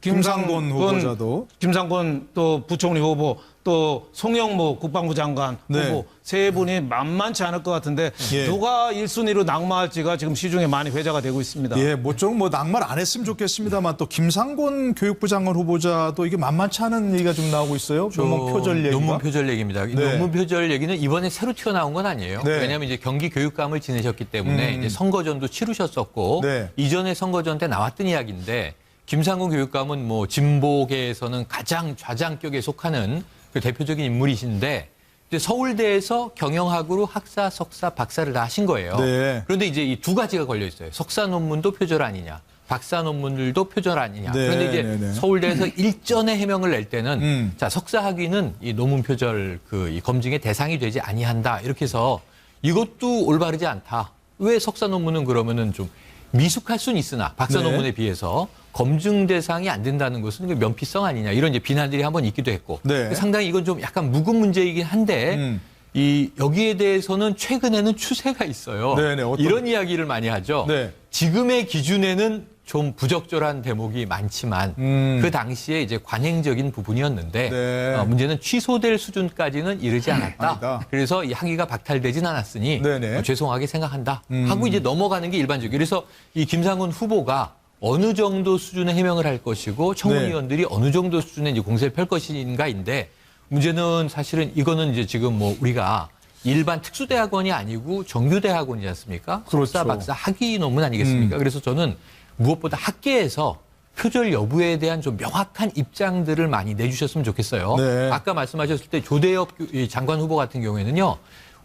김상곤 후보자도. 김상곤 또 부총리 후보 또 송영무 국방부 장관 네. 후보 세 분이 만만치 않을 것 같은데 예. 누가 1순위로 낙마할지가 지금 시중에 많이 회자가 되고 있습니다. 예, 모쪼록 뭐 낙말 안 했으면 좋겠습니다만 또 김상곤 교육부 장관 후보자도 이게 만만치 않은 얘기가 좀 나오고 있어요. 논문 표절 얘기가. 논문 표절 얘기입니다. 이 네. 논문 표절 얘기는 이번에 새로 튀어나온 건 아니에요. 네. 왜냐하면 이제 경기 교육감을 지내셨기 때문에 이제 선거전도 치르셨었고 네. 이전에 선거전 때 나왔던 이야기인데 김상곤 교육감은 뭐 진보계에서는 가장 좌장격에 속하는 그 대표적인 인물이신데 이제 서울대에서 경영학으로 학사, 석사, 박사를 다 하신 거예요. 네. 그런데 이제 이 두 가지가 걸려 있어요. 석사 논문도 표절 아니냐, 박사 논문들도 표절 아니냐. 네, 그런데 이제 네, 네. 서울대에서 일전에 해명을 낼 때는 자, 자, 석사 학위는 이 논문 표절 이 검증의 대상이 되지 아니한다. 이렇게 해서 이것도 올바르지 않다. 왜 석사 논문은 그러면은 좀 미숙할 수는 있으나 박사 네. 논문에 비해서 검증 대상이 안 된다는 것은 면피성 아니냐 이런 이제 비난들이 한번 있기도 했고 네. 상당히 이건 좀 약간 묵은 문제이긴 한데 이 여기에 대해서는 최근에는 추세가 있어요. 네, 네. 이런 이야기를 많이 하죠. 네. 지금의 기준에는 좀 부적절한 대목이 많지만 그 당시에 이제 관행적인 부분이었는데 네. 문제는 취소될 수준까지는 이르지 않았다. 아니다. 그래서 이 학위가 박탈되진 않았으니 네네. 죄송하게 생각한다 하고 이제 넘어가는 게 일반적이에요. 그래서 이 김상훈 후보가 어느 정도 수준의 해명을 할 것이고 청문위원들이 네. 어느 정도 수준의 이제 공세를 펼 것인가인데 문제는 사실은 이거는 이제 지금 뭐 우리가 일반 특수대학원이 아니고 정규대학원이지 않습니까? 그렇죠. 석사, 박사 학위 논문 아니겠습니까? 그래서 저는 무엇보다 학계에서 표절 여부에 대한 좀 명확한 입장들을 많이 내주셨으면 좋겠어요. 네. 아까 말씀하셨을 때 조대엽 장관 후보 같은 경우에는요.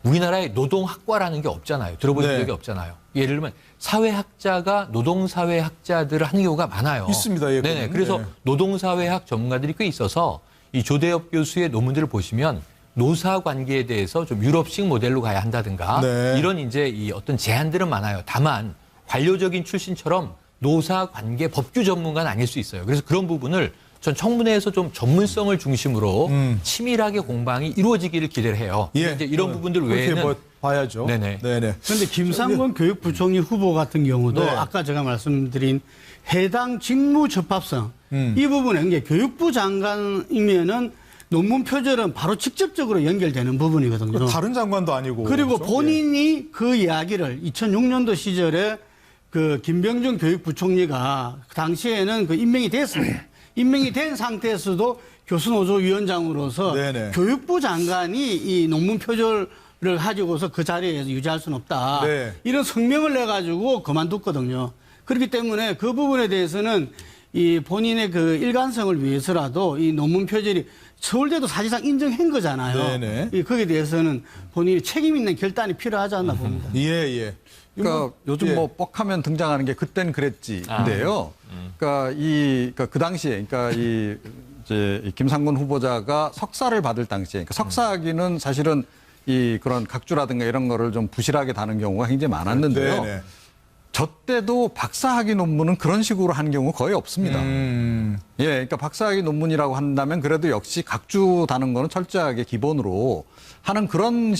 우리나라에 노동학과라는 게 없잖아요. 들어보신 네. 적이 없잖아요. 예를 들면 사회학자가 노동사회학자들을 하는 경우가 많아요. 있습니다. 예, 네네. 그건. 그래서 네. 노동사회학 전문가들이 꽤 있어서 이 조대엽 교수의 논문들을 보시면 노사 관계에 대해서 좀 유럽식 모델로 가야 한다든가 네. 이런 이제 이 어떤 제안들은 많아요. 다만 관료적인 출신처럼 노사 관계 법규 전문가는 아닐 수 있어요. 그래서 그런 부분을 전 청문회에서 좀 전문성을 중심으로 치밀하게 공방이 이루어지기를 기대를 해요. 예. 이제 이런 부분들 그렇게 외에는 뭐 봐야죠. 네네. 네네. 그런데 김상곤 교육부총리 후보 같은 경우도 네. 아까 제가 말씀드린 해당 직무 적합성 이 부분에 이제 교육부 장관이면은 논문 표절은 바로 직접적으로 연결되는 부분이거든요. 그 다른 장관도 아니고. 그리고 그렇죠? 본인이 그 이야기를 2006년도 시절에 그 김병준 교육부총리가 그 당시에는 그 임명이 됐습니다. 임명이 된 상태에서도 교수노조 위원장으로서 네네. 교육부 장관이 이 논문 표절을 가지고서 그 자리에서 유지할 수는 없다. 네. 이런 성명을 내가지고 그만뒀거든요. 그렇기 때문에 그 부분에 대해서는 이 본인의 그 일관성을 위해서라도 이 논문 표절이 서울대도 사실상 인정한 거잖아요. 네네. 이 거기에 대해서는 본인이 책임 있는 결단이 필요하지 않나 봅니다. 예, 예. 그러니까 요즘 예. 뭐 뻑하면 등장하는 게 그땐 그랬지인데요. 그러니까 그 당시에 그러니까 이 김상곤 후보자가 석사를 받을 당시에 그러니까 석사학위는 사실은 이 그런 각주라든가 이런 거를 좀 부실하게 다는 경우가 굉장히 많았는데요. 네네. 저 때도 박사학위 논문은 그런 식으로 한 경우 거의 없습니다. 예, 그러니까 박사학위 논문이라고 한다면 그래도 역시 각주 다는 거는 철저하게 기본으로 하는 그런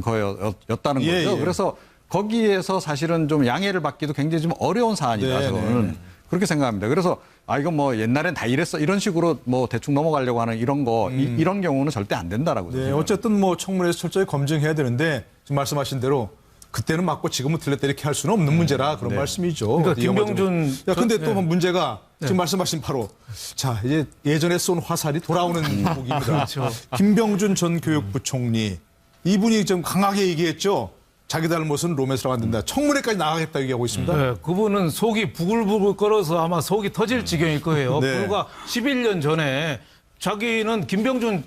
거였다는 예, 거죠. 예. 그래서 거기에서 사실은 좀 양해를 받기도 굉장히 좀 어려운 사안이다. 네, 저는 네. 그렇게 생각합니다. 그래서 이건 뭐 옛날엔 다 이랬어 이런 식으로 뭐 대충 넘어가려고 하는 이런 거 이런 경우는 절대 안 된다라고. 네, 생각합니다. 어쨌든 뭐 청문회에서 철저히 검증해야 되는데 지금 말씀하신 대로 그때는 맞고 지금은 틀렸다 이렇게 할 수는 없는 문제라 그런 말씀이죠. 그러니까 어디 영화 김병준 야, 근데 또 네. 문제가 지금 말씀하신 바로 자 이제 예전에 쏜 화살이 돌아오는 곡입니다. 그렇죠. 김병준 전 교육부총리 이분이 좀 강하게 얘기했죠. 자기 잘못은 로맨스라고 안 된다. 청문회까지 나가겠다 얘기하고 있습니다. 네, 그분은 속이 부글부글 끓어서 아마 속이 터질 지경일 거예요. 네. 불과 11년 전에 자기는 김병준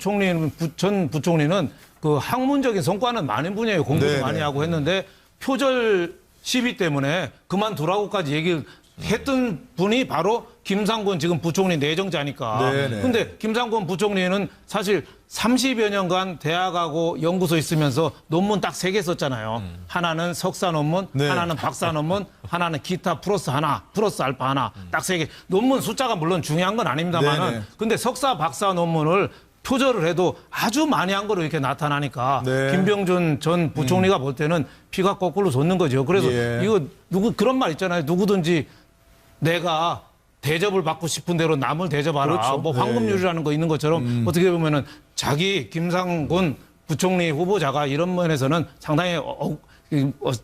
전 부총리는 그 학문적인 성과는 많은 분이에요. 공부도 네네. 많이 하고 했는데 표절 시비 때문에 그만두라고까지 얘기를 했던 분이 바로 김상곤 지금 부총리 내정자니까. 네네. 근데 김상곤 부총리는 사실 30여 년간 대학하고 연구소 있으면서 논문 딱 3개 썼잖아요. 하나는 석사 논문, 네. 하나는 박사 논문, 하나는 기타 플러스 하나, 플러스 알파 하나. 딱 3개. 논문 숫자가 물론 중요한 건 아닙니다만은 네네. 근데 석사, 박사 논문을 표절을 해도 아주 많이 한 거로 이렇게 나타나니까 네. 김병준 전 부총리가 볼 때는 피가 거꾸로 솟는 거죠. 그래서 예. 이거 그런 말 있잖아요. 누구든지 내가 대접을 받고 싶은 대로 남을 대접하라. 그렇죠. 뭐 황금률이라는 거 있는 것처럼 어떻게 보면은 자기 김상곤 부총리 후보자가 이런 면에서는 상당히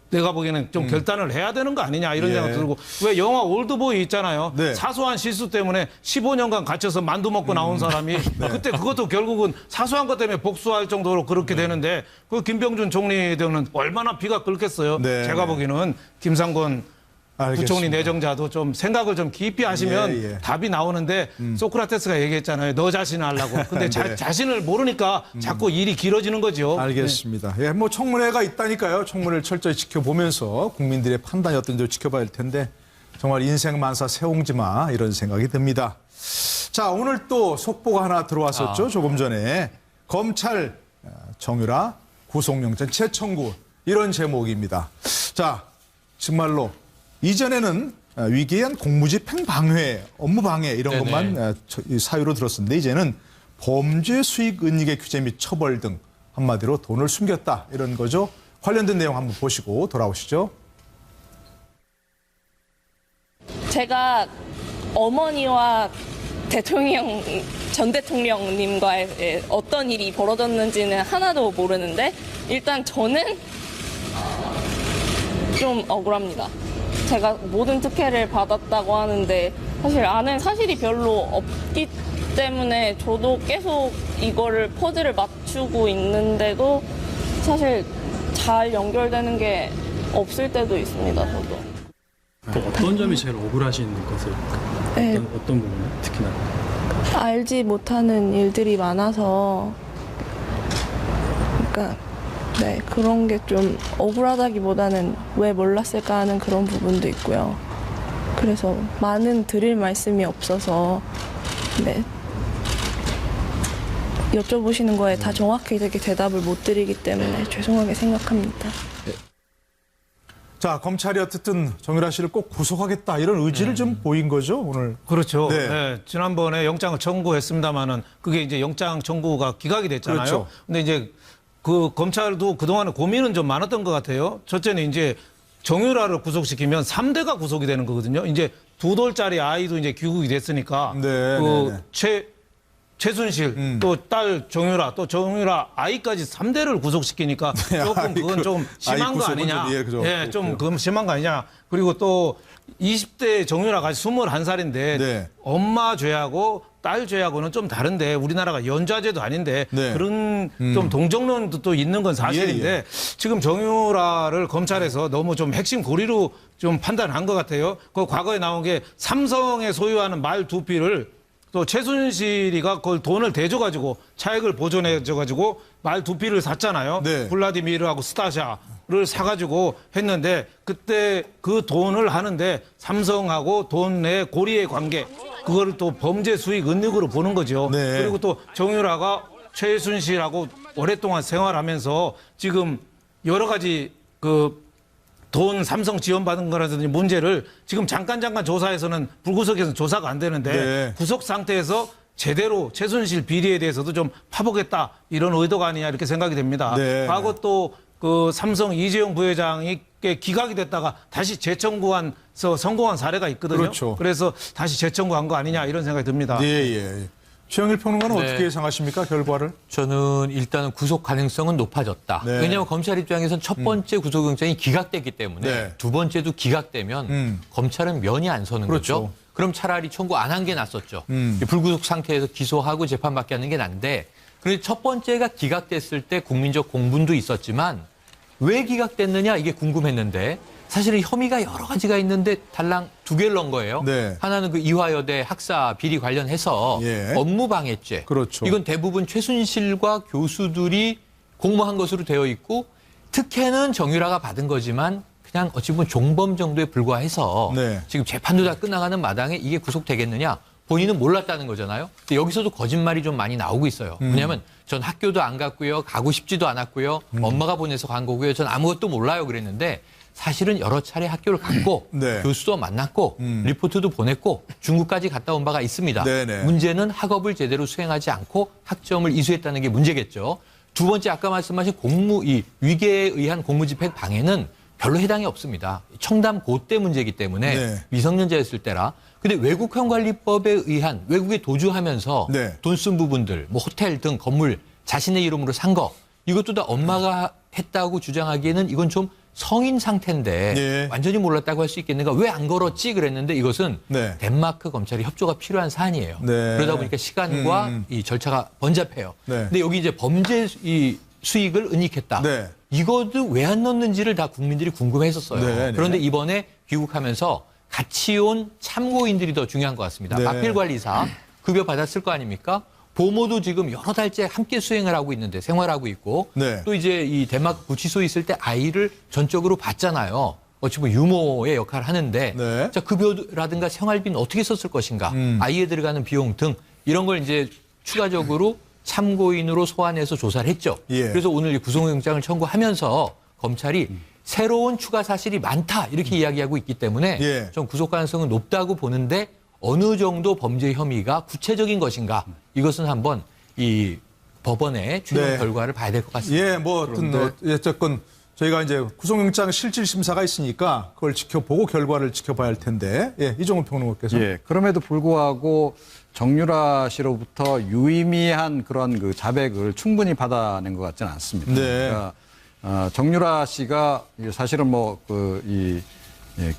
내가 보기에는 좀 결단을 해야 되는 거 아니냐 이런 예. 생각 들고 왜 영화 올드보이 있잖아요. 네. 사소한 실수 때문에 15년간 갇혀서 만두 먹고 나온 사람이 그때 그것도 결국은 사소한 것 때문에 복수할 정도로 그렇게 되는데 그 김병준 총리 때는 얼마나 피가 끓겠어요. 네. 제가 보기에는 김상곤 알겠습니다. 부총리 내정자도 좀 생각을 좀 깊이 하시면 예, 예. 답이 나오는데 소크라테스가 얘기했잖아요. 너 자신을 하려고. 근데 네. 자신을 모르니까 자꾸 일이 길어지는 거죠. 알겠습니다. 예, 뭐 청문회가 있다니까요. 청문회를 철저히 지켜보면서 국민들의 판단이 어떤지 지켜봐야 할 텐데 정말 인생 만사 새옹지마 이런 생각이 듭니다. 자, 오늘 또 속보가 하나 들어왔었죠. 조금 전에 검찰 정유라 구속영장 재청구 이런 제목입니다. 자, 정말로 이전에는 위기한 공무집행 방해, 업무 방해 이런 네네. 것만 사유로 들었었는데 이제는 범죄 수익 은닉의 규제 및 처벌 등 한마디로 돈을 숨겼다 이런 거죠. 관련된 내용 한번 보시고 돌아오시죠. 제가 어머니와 전 대통령님과의 어떤 일이 벌어졌는지는 하나도 모르는데 일단 저는 좀 억울합니다. 제가 모든 특혜를 받았다고 하는데 사실 아는 사실이 별로 없기 때문에 저도 계속 이거를 퍼즐을 맞추고 있는데도 사실 잘 연결되는 게 없을 때도 있습니다. 저도. 어떤 점이 제일 억울하신 것을 네. 어떤 부분이 특히나 알지 못하는 일들이 많아서 그러니까 네, 그런 게 좀 억울하다기보다는 왜 몰랐을까 하는 그런 부분도 있고요. 그래서 많은 드릴 말씀이 없어서 네, 여쭤보시는 거에 다 정확히 되게 대답을 못 드리기 때문에 죄송하게 생각합니다. 자, 검찰이 어쨌든 정유라 씨를 꼭 구속하겠다 이런 의지를 좀 보인 거죠, 오늘. 그렇죠. 네. 네, 지난번에 영장을 청구했습니다마는 그게 이제 영장 청구가 기각이 됐잖아요. 그렇죠. 근데 이제 그 검찰도 그동안에 고민은 좀 많았던 것 같아요. 첫째는 이제 정유라를 구속시키면 3대가 구속이 되는 거거든요. 이제 2돌짜리 아이도 이제 귀국이 됐으니까 네, 그 최순실 또 딸 정유라 또 정유라 아이까지 3대를 구속시키니까 조금 그건 좀 심한 거 아니냐. 예, 좀 그건 심한 거 아니냐. 그리고 또 20대 정유라가 21살인데 네. 엄마 죄하고 딸 죄하고는 좀 다른데 우리나라가 연좌제도 아닌데 네. 그런 좀 동정론도 또 있는 건 사실인데 예. 지금 정유라를 검찰에서 너무 좀 핵심 고리로 좀 판단한 것 같아요. 그 과거에 나온 게 삼성에 소유하는 말 2피를 또 최순실이가 그걸 돈을 대줘가지고 차액을 보존해줘가지고 말 2피를 샀잖아요. 네. 블라디미르하고 스타샤를 사가지고 했는데 그때 그 돈을 하는데 삼성하고 돈의 고리의 관계 그거를 또 범죄 수익 은닉으로 보는 거죠. 네. 그리고 또 정유라가 최순실하고 오랫동안 생활하면서 지금 여러 가지 그 돈 삼성 지원받은 거라든지 문제를 지금 잠깐 조사해서는 불구속에서는 조사가 안 되는데 네. 구속 상태에서 제대로 최순실 비리에 대해서도 좀 파보겠다 이런 의도가 아니냐 이렇게 생각이 됩니다. 네. 과거 또 그 삼성 이재용 부회장이 기각이 됐다가 다시 재청구한서 성공한 사례가 있거든요. 그렇죠. 그래서 다시 재청구한 거 아니냐 이런 생각이 듭니다. 예. 최영일 평론가는 네. 어떻게 예상하십니까, 결과를? 저는 일단은 구속 가능성은 높아졌다. 네. 왜냐하면 검찰 입장에서는 첫 번째 구속영장이 기각됐기 때문에 네. 두 번째도 기각되면 검찰은 면이 안 서는 그렇죠. 거죠. 그럼 차라리 청구 안 한 게 낫었죠. 불구속 상태에서 기소하고 재판받게 하는 게 난데 그런데 첫 번째가 기각됐을 때 국민적 공분도 있었지만 왜 기각됐느냐 이게 궁금했는데 사실은 혐의가 여러 가지가 있는데 달랑 2개를 넣은 거예요. 네. 하나는 그 이화여대 학사 비리 관련해서 예. 업무방해죄. 그렇죠. 이건 대부분 최순실과 교수들이 공모한 것으로 되어 있고 특혜는 정유라가 받은 거지만 그냥 어찌 보면 종범 정도에 불과해서 네. 지금 재판도 다 끝나가는 마당에 이게 구속되겠느냐. 본인은 몰랐다는 거잖아요. 근데 여기서도 거짓말이 좀 많이 나오고 있어요. 왜냐하면 전 학교도 안 갔고요. 가고 싶지도 않았고요. 엄마가 보내서 간 거고요. 전 아무것도 몰라요 그랬는데 사실은 여러 차례 학교를 갔고 네. 교수도 만났고 리포트도 보냈고 중국까지 갔다 온 바가 있습니다. 네네. 문제는 학업을 제대로 수행하지 않고 학점을 이수했다는 게 문제겠죠. 두 번째 아까 말씀하신 이 위계에 의한 공무집행 방해는 별로 해당이 없습니다. 청담 고때 문제이기 때문에 네. 미성년자였을 때라. 근데 외국형관리법에 의한 외국에 도주하면서 네. 돈 쓴 부분들, 뭐 호텔 등 건물 자신의 이름으로 산 거 이것도 다 엄마가 했다고 주장하기에는 이건 좀 성인 상태인데 네. 완전히 몰랐다고 할 수 있겠는가? 왜 안 걸었지? 그랬는데 이것은 네. 덴마크 검찰이 협조가 필요한 사안이에요. 네. 그러다 보니까 시간과 이 절차가 번잡해요. 네. 근데 여기 이제 범죄 이 수익을 은닉했다. 네. 이것도 왜 안 넣는지를 다 국민들이 궁금했었어요. 네, 네. 그런데 이번에 귀국하면서 같이 온 참고인들이 더 중요한 것 같습니다. 네. 마필관리사 급여 받았을 거 아닙니까? 보모도 지금 여러 달째 함께 수행을 하고 있는데 생활하고 있고 네. 또 이제 이 덴마크 구치소에 있을 때 아이를 전적으로 봤잖아요. 어찌 보면 유모의 역할을 하는데 네. 자 급여라든가 생활비는 어떻게 썼을 것인가 아이에 들어가는 비용 등 이런 걸 이제 추가적으로 참고인으로 소환해서 조사를 했죠. 예. 그래서 오늘 구속영장을 청구하면서 검찰이 새로운 추가 사실이 많다 이렇게 이야기하고 있기 때문에 예. 좀 구속 가능성은 높다고 보는데 어느 정도 범죄 혐의가 구체적인 것인가 이것은 한번 이 법원의 최종 네. 결과를 봐야 될 것 같습니다. 예, 뭐 어쨌건 저희가 이제 구속영장 실질 심사가 있으니까 그걸 지켜보고 결과를 지켜봐야 할 텐데, 예, 이종훈 평론가께서. 예, 그럼에도 불구하고 정유라 씨로부터 유의미한 그런 그 자백을 충분히 받아낸 것 같지는 않습니다. 네. 그러니까 정유라 씨가 사실은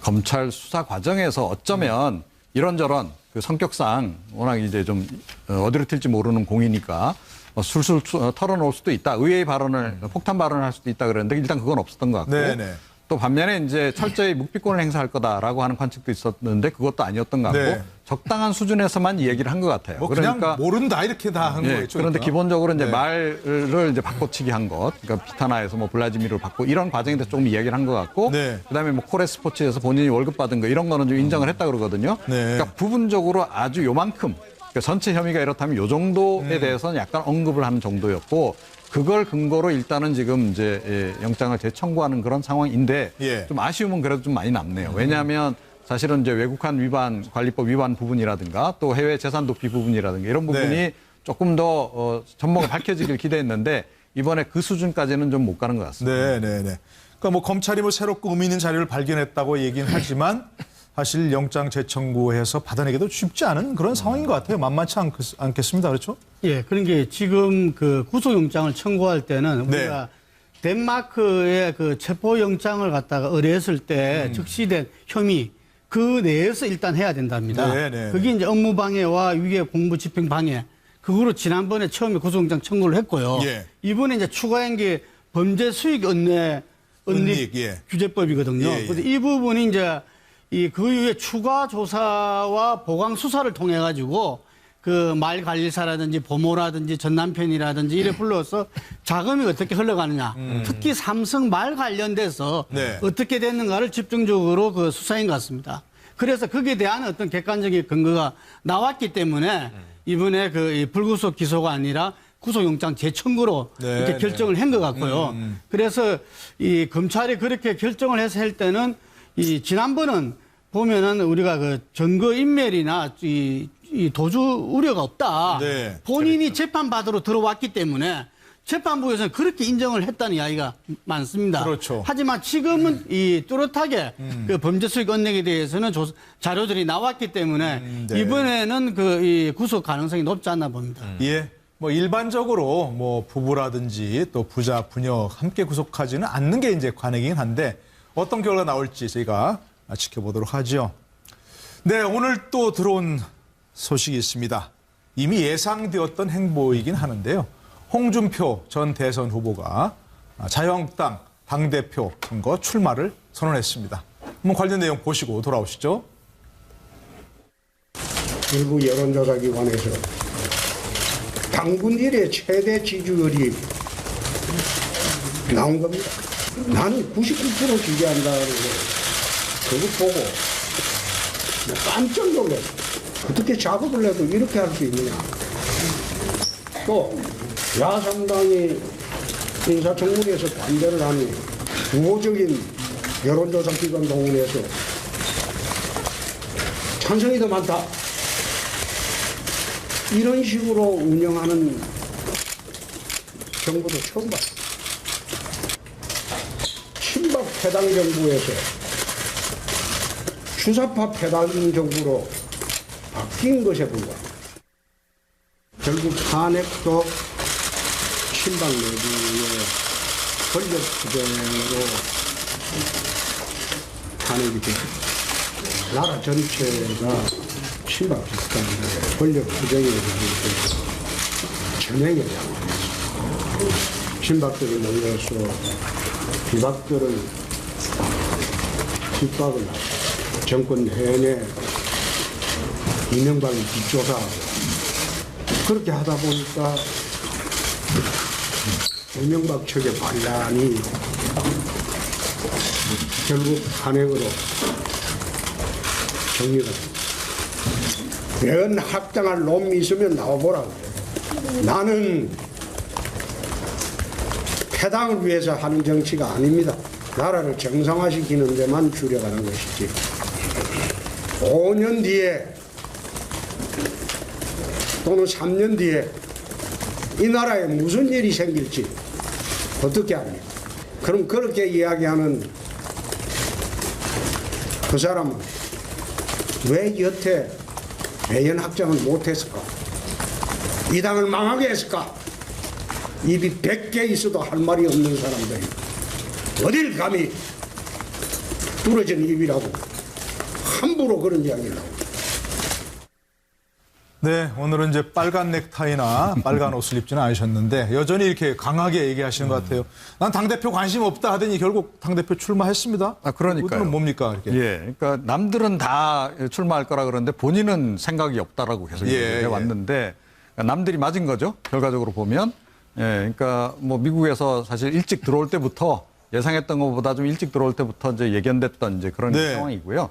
검찰 수사 과정에서 어쩌면 이런저런 그 성격상 워낙 이제 좀 어디로 튈지 모르는 공이니까 술술 털어놓을 수도 있다. 의외의 발언을 폭탄 발언을 할 수도 있다 그랬는데 일단 그건 없었던 것 같고 네네. 또 반면에 이제 철저히 묵비권을 행사할 거다라고 하는 관측도 있었는데 그것도 아니었던 것 같고 네. 적당한 수준에서만 이 얘기를 한 것 같아요. 뭐 그냥 모른다 이렇게 다 한 거겠죠. 그런데 그러니까. 기본적으로 이제 네. 말을 이제 바꿔치기 한 것, 그러니까 비타나에서 뭐 블라지미르를 받고 이런 과정에 대해서 조금 이야기를 한 것 같고, 네. 그다음에 뭐 코레 스포츠에서 본인이 월급 받은 거 이런 거는 좀 인정을 했다 그러거든요. 네. 그러니까 부분적으로 아주 요만큼, 그러니까 전체 혐의가 이렇다면 요 정도에 대해서는 약간 언급을 하는 정도였고. 그걸 근거로 일단은 지금 이제 영장을 재청구하는 그런 상황인데 예. 좀 아쉬움은 그래도 좀 많이 남네요. 왜냐하면 사실은 이제 외국환 위반, 관리법 위반 부분이라든가 또 해외 재산 도피 부분이라든가 이런 부분이 네. 조금 더 전모가 밝혀지길 기대했는데 이번에 그 수준까지는 좀 못 가는 것 같습니다. 네, 네, 네. 그러니까 뭐 검찰이 뭐 새롭고 의미 있는 자료를 발견했다고 얘기는 하지만 사실 영장 재청구해서 받아내기도 쉽지 않은 그런 상황인 것 같아요. 만만치 않겠습니다. 그렇죠? 예, 그런 게 지금 그 구속영장을 청구할 때는 우리가 덴마크의 그 체포영장을 갖다가 의뢰했을 때 적시된 혐의 그 내에서 일단 해야 된답니다. 네, 네, 그게 이제 업무방해와 위계 공부 집행방해. 그거로 지난번에 처음에 구속영장 청구를 했고요. 예. 이번에 이제 추가한 게 범죄 수익 은닉 예. 규제법이거든요. 예, 예. 그래서 이 부분이 이제 그 이후에 추가 조사와 보강 수사를 통해 가지고 그 말 관리사라든지 보모라든지 전 남편이라든지 이래 불러서 자금이 어떻게 흘러가느냐, 특히 삼성 말 관련돼서 네. 어떻게 됐는가를 집중적으로 그 수사인 것 같습니다. 그래서 거기에 대한 어떤 객관적인 근거가 나왔기 때문에 이번에 그 불구속 기소가 아니라 구속영장 재청구로 네, 이렇게 결정을 한 것 같고요. 그래서 이 검찰이 그렇게 결정을 해서 할 때는 이 지난번은 보면은 우리가 그 증거 인멸이나 이 도주 우려가 없다. 네, 본인이 재판받으러 들어왔기 때문에 재판부에서는 그렇게 인정을 했다는 이야기가 많습니다. 그렇죠. 하지만 지금은 이 뚜렷하게 그 범죄 수익 은닉에 대해서는 자료들이 나왔기 때문에 네. 이번에는 그 이 구속 가능성이 높지 않나 봅니다. 예. 뭐 일반적으로 뭐 부부라든지 또 부자, 부녀 함께 구속하지는 않는 게 이제 관행이긴 한데 어떤 결과가 나올지 저희가 지켜보도록 하죠. 네, 오늘 또 들어온 소식이 있습니다. 이미 예상되었던 행보이긴 하는데요. 홍준표 전 대선 후보가 자유한국당 당대표 선거 출마를 선언했습니다. 한번 관련 내용 보시고 돌아오시죠. 일부 여론조사 기관에서 당군 일의 최대 지지율이 나온 겁니다. 나는 99% 지지한다는 거 그거 보고 깜짝 놀랐어요. 어떻게 작업을 해도 이렇게 할 수 있느냐. 또 야삼당이 인사청문회에서 반대를 하니 우호적인 여론조사 기관 동원해서 찬성이 더 많다. 이런 식으로 운영하는 정부도 처음 봤어요. 친박 패당 정부에서 주사파 패당 정부로 바뀐 것에 불과합니다. 결국 탄핵도 친박 내부의 권력 투쟁으로 탄핵이 됐습니다. 나라 전체가 친박 비슷한 권력 투쟁에 전행에 친박들이 몰려서 비박들을 핍박을 하고 정권 내내 이명박을 뒷조사하고 그렇게 하다 보니까 이명박 측의 반란이 결국 탄핵으로 정리가 됩니다. 면 합당할 놈이 있으면 나와보라고. 나는 패당을 위해서 하는 정치가 아닙니다. 나라를 정상화시키는 데만 주력하는 것이지. 5년 뒤에 또는 3년 뒤에 이 나라에 무슨 일이 생길지 어떻게 합니까? 그럼 그렇게 이야기하는 그 사람은 왜 여태 매연 확장을 못했을까? 이 당을 망하게 했을까? 입이 100개 있어도 할 말이 없는 사람들이 어딜 감히 뚫어진 입이라고 함부로 그런 이야기를 하고. 네, 오늘은 이제 빨간 넥타이나 빨간 옷을 입지는 않으셨는데 여전히 이렇게 강하게 얘기하시는 것 같아요. 난 당대표 관심 없다 하더니 결국 당대표 출마했습니다. 그러니까요. 그건 뭡니까? 이렇게. 예, 그러니까 남들은 다 출마할 거라 그러는데 본인은 생각이 없다라고 계속 얘기해 왔는데 남들이 맞은 거죠. 결과적으로 보면. 예, 그러니까 뭐 미국에서 사실 일찍 들어올 때부터 예상했던 것보다 좀 일찍 들어올 때부터 이제 예견됐던 이제 그런 상황이고요.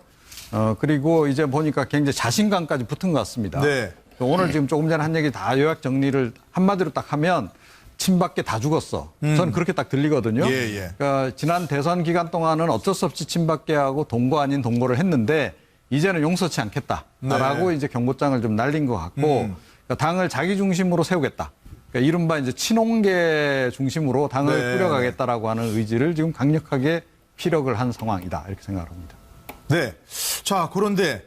그리고 이제 보니까 굉장히 자신감까지 붙은 것 같습니다. 네. 오늘 지금 조금 전에 한 얘기 다 요약 정리를 한마디로 딱 하면 친밖에 다 죽었어. 저는 그렇게 딱 들리거든요. 그러니까 지난 대선 기간 동안은 어쩔 수 없이 친밖에 하고 동거 아닌 동거를 했는데 이제는 용서치 않겠다라고 이제 경고장을 좀 날린 것 같고 그러니까 당을 자기 중심으로 세우겠다. 그러니까 이른바 이제 친홍계 중심으로 당을 꾸려가겠다라고 하는 의지를 지금 강력하게 피력을 한 상황이다. 이렇게 생각을 합니다. 네. 자, 그런데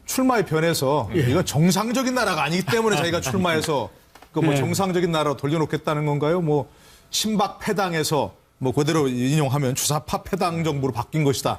출마의 변에서 이건 정상적인 나라가 아니기 때문에 자기가 출마해서 그 뭐 정상적인 나라로 돌려놓겠다는 건가요? 뭐 친박 패당에서 뭐 그대로 인용하면 주사파 패당 정부로 바뀐 것이다.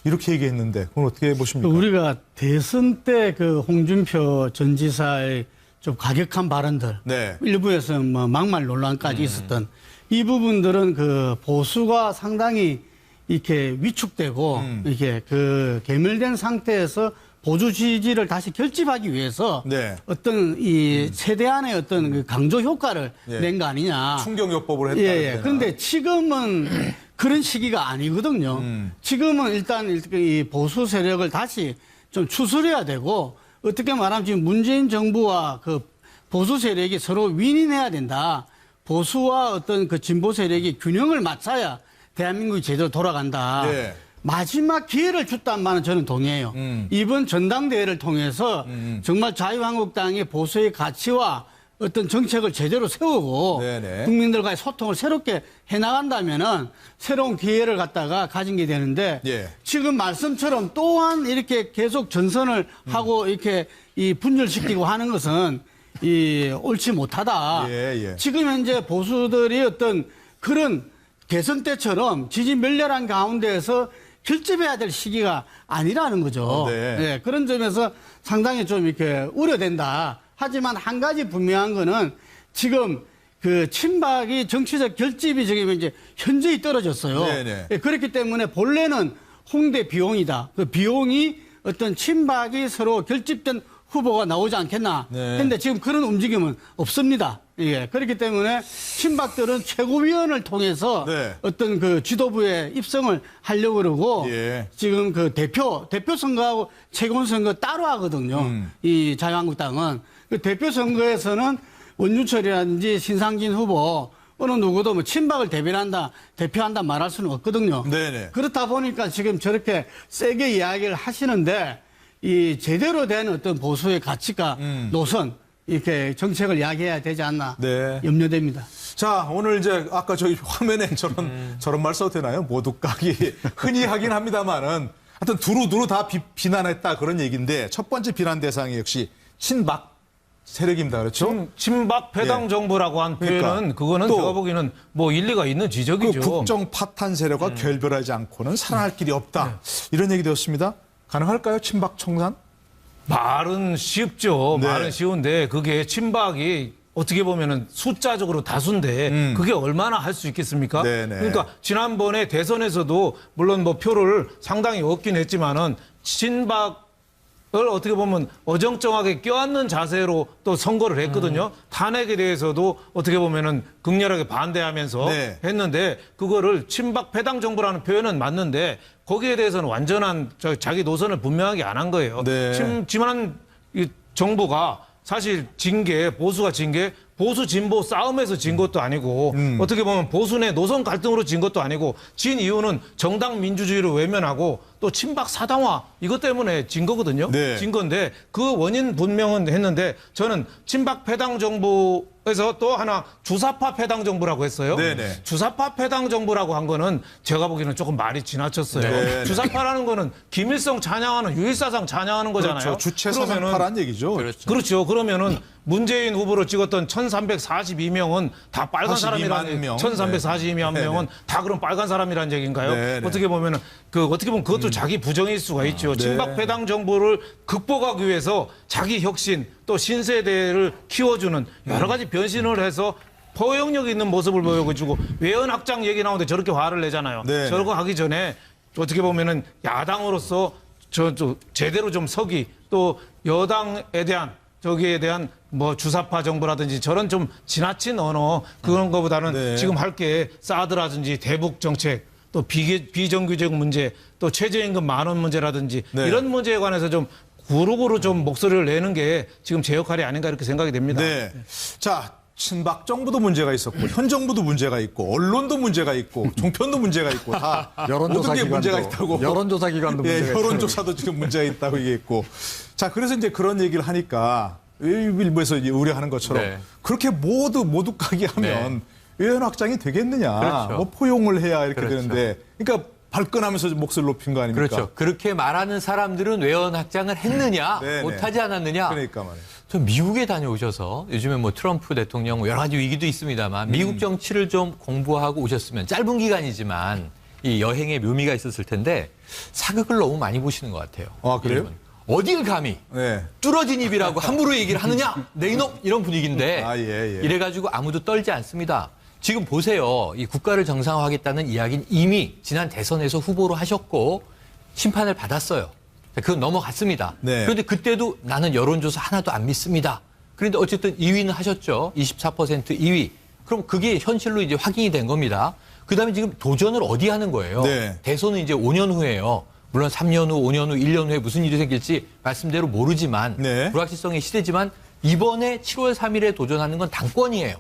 이렇게 얘기했는데 그건 어떻게 보십니까? 우리가 대선 때 그 홍준표 전 지사의 좀 과격한 발언들, 일부에서 뭐 막말 논란까지 있었던 이 부분들은 그 보수가 상당히 이렇게 위축되고 이렇게 그 괴멸된 상태에서 보수 지지를 다시 결집하기 위해서 어떤 이 세대안의 어떤 그 강조 효과를 낸 거 아니냐. 충격요법을 했다. 그런데 지금은 그런 시기가 아니거든요. 지금은 일단 이 보수 세력을 다시 좀 추스려야 되고 어떻게 말하면 지금 문재인 정부와 그 보수 세력이 서로 윈윈해야 된다. 보수와 어떤 그 진보 세력이 균형을 맞춰야 대한민국이 제대로 돌아간다. 마지막 기회를 줬단 말은 저는 동의해요. 이번 전당대회를 통해서 정말 자유한국당의 보수의 가치와 어떤 정책을 제대로 세우고 국민들과의 소통을 새롭게 해나간다면은 새로운 기회를 갖다가 가진 게 되는데 지금 말씀처럼 또한 이렇게 계속 전선을 하고 이렇게 이 분열시키고 하는 것은 이 옳지 못하다. 지금 현재 보수들이 어떤 그런 대선 때처럼 지지 멸렬한 가운데에서 결집해야 될 시기가 아니라는 거죠. 그런 점에서 상당히 좀 이렇게 우려된다. 하지만 한 가지 분명한 거는 지금 그 친박이 정치적 결집이 지금 이제 현저히 떨어졌어요. 그렇기 때문에 본래는 홍대 비용이다. 그 비용이 어떤 친박이 서로 결집된 후보가 나오지 않겠나. 그런데 지금 그런 움직임은 없습니다. 그렇기 때문에 친박들은 최고위원을 통해서 어떤 그 지도부에 입성을 하려고 그러고 지금 그 대표 선거하고 최고위원 선거 따로 하거든요. 이 자유한국당은. 그 대표 선거에서는 원유철이라든지 신상진 후보 어느 누구도 뭐 친박을 대표한다 말할 수는 없거든요. 그렇다 보니까 지금 저렇게 세게 이야기를 하시는데 이 제대로 된 어떤 보수의 가치가 노선 이렇게 정책을 이야기해야 되지 않나 염려됩니다. 자, 오늘 이제 아까 저희 화면에 저런 말 써도 되나요? 모두까기 흔히 하긴 합니다만은 하여튼 두루두루 다 비난했다 그런 얘기인데 첫 번째 비난 대상이 역시 친박 세력입니다. 그렇죠? 친박 패당 정부라고 한 표현은 그거는 제가 보기에는 뭐 일리가 있는 지적이죠. 그 국정 파탄 세력과 결별하지 않고는 살아날 길이 없다. 이런 얘기 되었습니다. 가능할까요? 친박 청산? 말은 쉽죠. 말은 쉬운데 그게 친박이 어떻게 보면은 숫자적으로 다수인데 그게 얼마나 할 수 있겠습니까? 그러니까 지난번에 대선에서도 물론 뭐 표를 상당히 얻긴 했지만은 친박 을 어떻게 보면 어정쩡하게 껴안는 자세로 또 선거를 했거든요. 탄핵에 대해서도 어떻게 보면은 극렬하게 반대하면서 했는데 그거를 친박 패당 정부라는 표현은 맞는데 거기에 대해서는 완전한 자기 노선을 분명하게 안 한 거예요. 지난 이 정부가 사실 보수가 진 게 보수 진보 싸움에서 진 것도 아니고 어떻게 보면 보수 내 노선 갈등으로 진 것도 아니고 진 이유는 정당 민주주의를 외면하고 또 친박 사당화 이것 때문에 진 거거든요. 진 건데 그 원인 분명은 했는데 저는 친박 패당 정부에서 또 하나 주사파 패당 정부라고 했어요. 주사파 패당 정부라고 한 거는 제가 보기에는 조금 말이 지나쳤어요. 주사파라는 거는 김일성 찬양하는 유일사상 찬양하는 거잖아요. 주체사상파란 얘기죠. 그렇죠. 그러면은 문재인 후보로 찍었던 1342명은 다 빨간 사람이라는 1342명은 다 그럼 빨간 사람이라는 얘기인가요? 어떻게 보면은 어떻게 보면 그것도 그것도 자기 부정일 수가 있죠. 네. 친박 배당 정부를 극복하기 위해서 자기 혁신 또 신세대를 키워주는 여러 가지 변신을 해서 포용력 있는 모습을 보여주고 외연 확장 얘기 나오는데 저렇게 화를 내잖아요. 네. 저거 하기 전에 어떻게 보면은 야당으로서 저 제대로 좀 서기 또 여당에 대한 저기에 대한 뭐 주사파 정부라든지 저런 좀 지나친 언어 그런 거보다는 네. 지금 할 게 사드라든지 대북 정책 또 비정규직 문제 또 최저임금 10,000원 문제라든지 네. 이런 문제에 관해서 좀 구루구루 좀 목소리를 내는 게 지금 제 역할이 아닌가 이렇게 생각이 됩니다. 네. 자, 친박 정부도 문제가 있었고 현 정부도 문제가 있고 언론도 문제가 있고 종편도 문제가 있고 다 여론조사 모든 게 문제가 기관도, 있다고. 여론조사 기관도 문제가 있고. 여론조사도 지금 문제가 있다고 얘기했고. 자, 그래서 이제 그런 얘기를 하니까 일부에서 우려하는 것처럼 네. 그렇게 모두 까기 하면 외연 확장이 되겠느냐. 그렇죠. 뭐 포용을 해야 이렇게 그렇죠. 되는데. 그러니까 발끈하면서 목소리를 높인 거 아닙니까? 그렇죠. 그렇게 말하는 사람들은 외연 확장을 했느냐, 네네. 못하지 않았느냐. 그러니까 말이에요. 저 미국에 다녀오셔서 요즘에 뭐 트럼프 대통령 여러 가지 위기도 있습니다만 미국 정치를 좀 공부하고 오셨으면 짧은 기간이지만 이 여행의 묘미가 있었을 텐데 사극을 너무 많이 보시는 것 같아요. 아, 그래요? 어딜 감히 네. 뚫어진 입이라고 함부로 얘기를 하느냐, 내 이놈 이런 분위기인데 아, 예. 이래가지고 아무도 떨지 않습니다. 지금 보세요. 이 국가를 정상화하겠다는 이야기는 이미 지난 대선에서 후보로 하셨고 심판을 받았어요. 그건 넘어갔습니다. 네. 그런데 그때도 나는 여론조사 하나도 안 믿습니다. 그런데 어쨌든 2위는 하셨죠. 24% 2위. 그럼 그게 현실로 이제 확인이 된 겁니다. 그다음에 지금 도전을 어디 하는 거예요? 네. 대선은 이제 5년 후예요. 물론 3년 후, 5년 후, 1년 후에 무슨 일이 생길지 말씀대로 모르지만 네. 불확실성의 시대지만 이번에 7월 3일에 도전하는 건 당권이에요.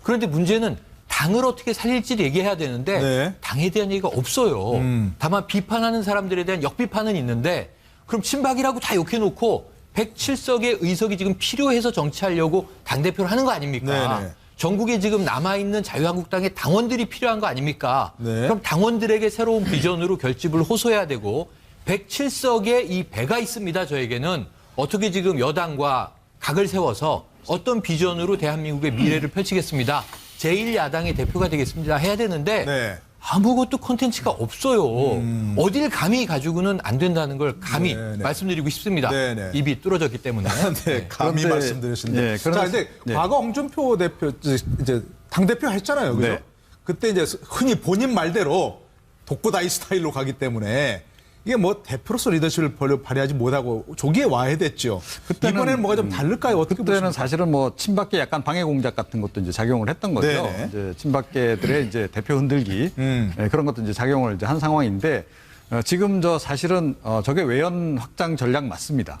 그런데 문제는 당을 어떻게 살릴지를 얘기해야 되는데 네. 당에 대한 얘기가 없어요. 다만 비판하는 사람들에 대한 역비판은 있는데 그럼 친박이라고 다 욕해놓고 107석의 의석이 지금 필요해서 정치하려고 당대표를 하는 거 아닙니까? 네네. 전국에 지금 남아있는 자유한국당의 당원들이 필요한 거 아닙니까? 네. 그럼 당원들에게 새로운 비전으로 결집을 호소해야 되고 107석의 이 배가 있습니다. 저에게는 어떻게 지금 여당과 각을 세워서 어떤 비전으로 대한민국의 미래를 펼치겠습니다. 제1야당의 대표가 되겠습니다. 해야 되는데 네. 아무것도 콘텐츠가 없어요. 어딜 감히 가지고는 안 된다는 걸 감히 말씀드리고 싶습니다. 네네. 입이 뚫어졌기 때문에. 네, 감히 그런데- 말씀드렸는데. 네, 자, 그러나- 근데 네. 과거 홍준표 대표 이제 당 대표 했잖아요, 그죠? 네. 그때 이제 흔히 본인 말대로 독고다이 스타일로 가기 때문에 이게 뭐 대표로서 리더십을 발휘하지 못하고 조기에 와해됐죠. 이번에는 뭐가 좀 다를까요? 어떻게 그때는 보십니까? 사실은 뭐 친박계 약간 방해 공작 같은 것도 이제 작용을 했던 거죠. 네네. 이제 친박계들의 이제 대표 흔들기 그런 것도 이제 작용을 이제 한 상황인데 지금 사실은 저게 외연 확장 전략 맞습니다.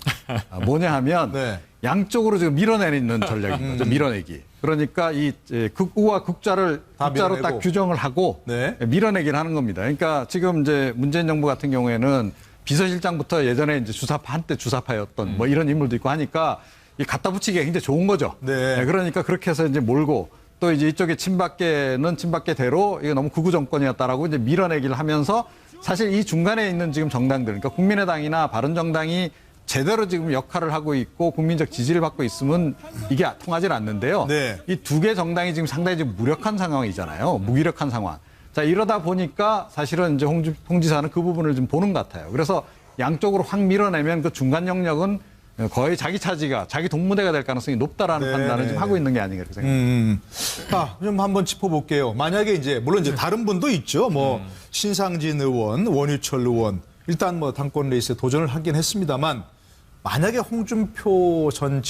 뭐냐 하면 네. 양쪽으로 지금 밀어내는 전략인 거죠. 밀어내기. 그러니까 이 극우와 국자로 밀어내고. 딱 규정을 하고 네. 밀어내기를 하는 겁니다. 그러니까 지금 이제 문재인 정부 같은 경우에는 비서실장부터 예전에 이제 한때 주사파였던 뭐 이런 인물도 있고 하니까 이 갖다 붙이기가 굉장히 좋은 거죠. 네. 그러니까 그렇게 해서 이제 몰고 또 이제 이쪽에 친박계는 친박계대로 이게 너무 극우 정권이었다라고 이제 밀어내기를 하면서 사실 이 중간에 있는 지금 정당들, 그러니까 국민의당이나 바른정당이 제대로 지금 역할을 하고 있고 국민적 지지를 받고 있으면 이게 통하지 않는데요. 네. 이 두 개 정당이 지금 상당히 지금 무력한 상황이잖아요. 무기력한 상황. 자, 이러다 보니까 사실은 이제 홍 지사는 그 부분을 좀 보는 것 같아요. 그래서 양쪽으로 확 밀어내면 그 중간 영역은 거의 자기 차지가, 자기 동무대가 될 가능성이 높다라는 네, 판단을 네, 지금 네. 하고 있는 게 아닌가 이렇게 생각합니다. 좀 한번 짚어볼게요. 만약에 이제 물론 이제 다른 분도 있죠. 뭐 신상진 의원, 원유철 의원 일단 뭐 당권 레이스에 도전을 하긴 했습니다만 만약에 홍준표 전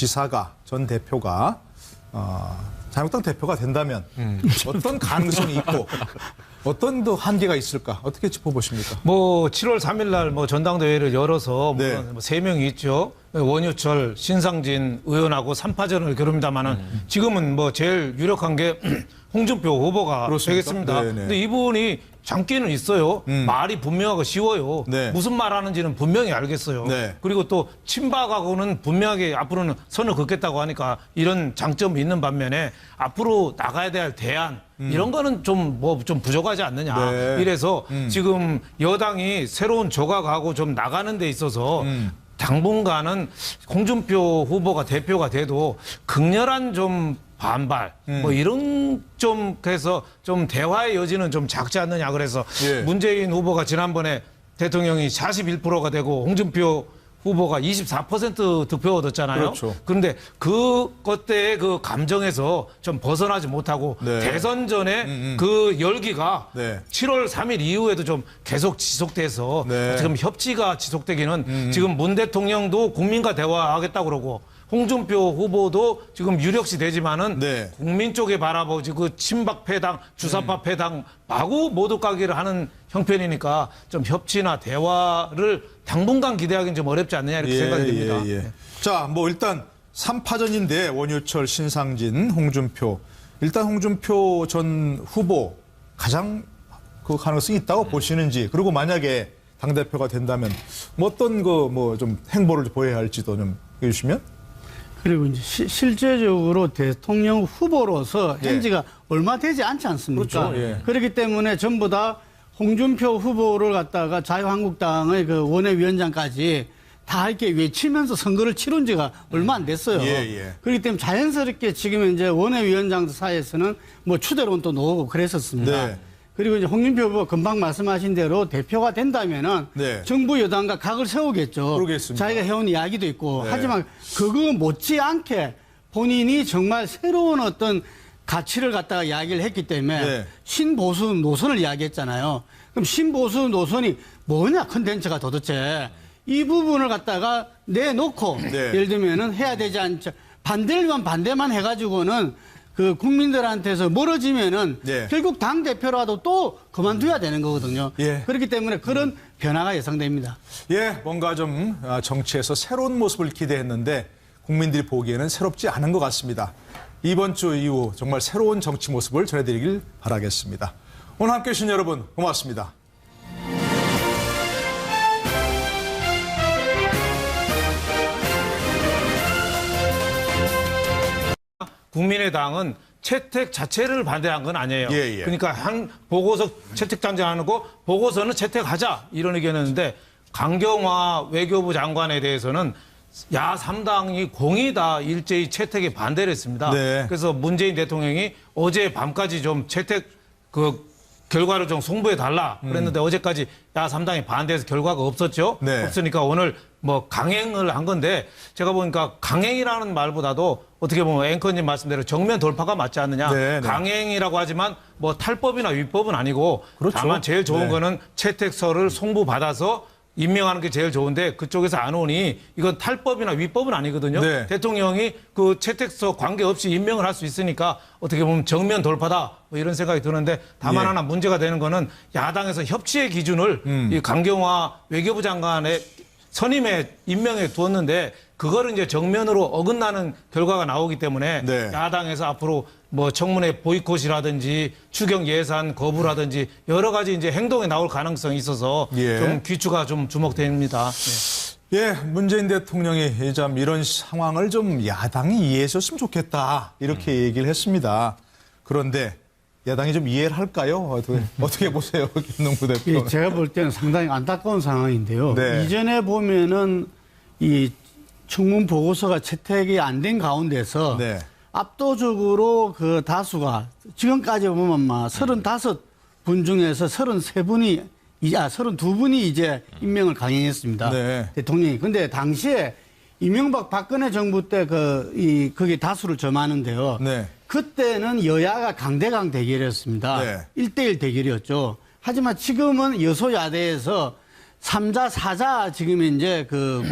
대표가 자유한국당 대표가 된다면 어떤 가능성이 있고 어떤 더 한계가 있을까? 어떻게 짚어보십니까? 뭐 7월 3일 날 뭐 전당대회를 열어서 네. 물론 3명이 있죠. 원유철, 신상진 의원하고 3파전을 겨룹니다만은 지금은 뭐 제일 유력한 게 홍준표 후보가 그렇습니까? 되겠습니다. 네네. 근데 이분이 장기는 있어요. 말이 분명하고 쉬워요. 네. 무슨 말 하는지는 분명히 알겠어요. 네. 그리고 또 친박하고는 분명하게 앞으로는 선을 긋겠다고 하니까 이런 장점이 있는 반면에 앞으로 나가야 될 대안 이런 거는 좀 부족하지 않느냐. 네. 이래서 지금 여당이 새로운 조각하고 좀 나가는 데 있어서 당분간은 홍준표 후보가 대표가 돼도 극렬한 좀 반발 뭐 이런 좀 그래서 좀 대화의 여지는 좀 작지 않느냐 그래서 예. 문재인 후보가 지난번에 대통령이 41%가 되고 홍준표 후보가 24% 득표 얻었잖아요. 그렇죠. 그런데 그것때의 그 감정에서 좀 벗어나지 못하고 네. 대선 전에 그 열기가 네. 7월 3일 이후에도 좀 계속 지속돼서 네. 지금 협치가 지속되기는 지금 문 대통령도 국민과 대화하겠다고 그러고 홍준표 후보도 지금 유력시 되지만은 네. 국민 쪽에 바라보지 그 친박 패당, 주사파 패당 마구 모두 가기를 하는 형편이니까 좀 협치나 대화를 당분간 기대하기는 좀 어렵지 않느냐 이렇게 생각이 듭니다. 예. 자, 뭐 일단 3파전인데 원유철, 신상진, 홍준표. 일단 홍준표 전 후보 가장 그 가능성이 있다고 보시는지, 그리고 만약에 당대표가 된다면 뭐 어떤 그 뭐 좀 행보를 보여야 할지도 좀 해주시면. 그리고 이제 실제적으로 대통령 후보로서 예. 현지가 얼마 되지 않지 않습니까? 그렇죠. 예. 그렇기 때문에 전부 다 홍준표 후보를 갖다가 자유한국당의 그 원내위원장까지 다 이렇게 외치면서 선거를 치른 지가 얼마 안 됐어요. 예. 그렇기 때문에 자연스럽게 지금 이제 원내위원장 사이에서는 뭐 추대론도 나오고 그랬었습니다. 네. 그리고 이제 홍준표 후보 금방 말씀하신 대로 대표가 된다면은 네. 정부 여당과 각을 세우겠죠. 그러겠습니다. 자기가 해온 이야기도 있고. 네. 하지만 그거 못지않게 본인이 정말 새로운 어떤 가치를 갖다가 이야기를 했기 때문에 네. 신보수 노선을 이야기했잖아요. 그럼 신보수 노선이 뭐냐 컨텐츠가 도대체 이 부분을 갖다가 내놓고 네. 예를 들면은 해야 되지 않죠. 반대만 반대만 해가지고는 그 국민들한테서 멀어지면은 네. 결국 당 대표라도 또 그만둬야 되는 거거든요. 예. 그렇기 때문에 그런 변화가 예상됩니다. 예, 뭔가 좀 정치에서 새로운 모습을 기대했는데 국민들이 보기에는 새롭지 않은 것 같습니다. 이번 주 이후 정말 새로운 정치 모습을 전해드리길 바라겠습니다. 오늘 함께해 주신 여러분 고맙습니다. 국민의당은 채택 자체를 반대한 건 아니에요. 예. 그러니까 한 보고서 채택 단정하는 거 보고서는 채택하자 이런 의견이었는데 강경화 외교부 장관에 대해서는 야 3당이 공이 다 일제히 채택에 반대를 했습니다. 네. 그래서 문재인 대통령이 어제 밤까지 좀 채택 그 결과를 좀 송부해 달라 그랬는데 어제까지 야 3당이 반대해서 결과가 없었죠. 네. 없으니까 오늘 뭐 강행을 한 건데 제가 보니까 강행이라는 말보다도 어떻게 보면 앵커님 말씀대로 정면 돌파가 맞지 않느냐. 네. 강행이라고 하지만 뭐 탈법이나 위법은 아니고 그렇죠. 다만 제일 좋은 네. 거는 채택서를 송부받아서 임명하는 게 제일 좋은데 그쪽에서 안 오니 이건 탈법이나 위법은 아니거든요. 네. 대통령이 그 채택서 관계없이 임명을 할 수 있으니까 어떻게 보면 정면 돌파다 뭐 이런 생각이 드는데 다만 예. 하나 문제가 되는 거는 야당에서 협치의 기준을 이 강경화 외교부 장관의 선임에 임명에 두었는데 그거를 이제 정면으로 어긋나는 결과가 나오기 때문에 네. 야당에서 앞으로 뭐 청문회 보이콧이라든지 추경 예산 거부라든지 여러 가지 이제 행동에 나올 가능성이 있어서 예. 좀 귀추가 좀 주목됩니다. 네. 예, 문재인 대통령이 좀 이런 상황을 좀 야당이 이해했었으면 좋겠다 이렇게 얘기를 했습니다. 그런데 야당이 좀 이해를 할까요? 어떻게 보세요, 김동구 대표? 예, 제가 볼 때는 상당히 안타까운 상황인데요. 네. 이전에 보면은 이 청문 보고서가 채택이 안 된 가운데서 네. 압도적으로 그 다수가 지금까지 보면 막 35분 중에서 32분이 32분이 이제 임명을 강행했습니다. 네. 대통령이. 근데 당시에 이명박 박근혜 정부 때 그게 다수를 점하는데요. 네. 그때는 여야가 강대강 대결이었습니다. 네. 1대1 대결이었죠. 하지만 지금은 여소야대에서 3자, 4자 지금 이제 그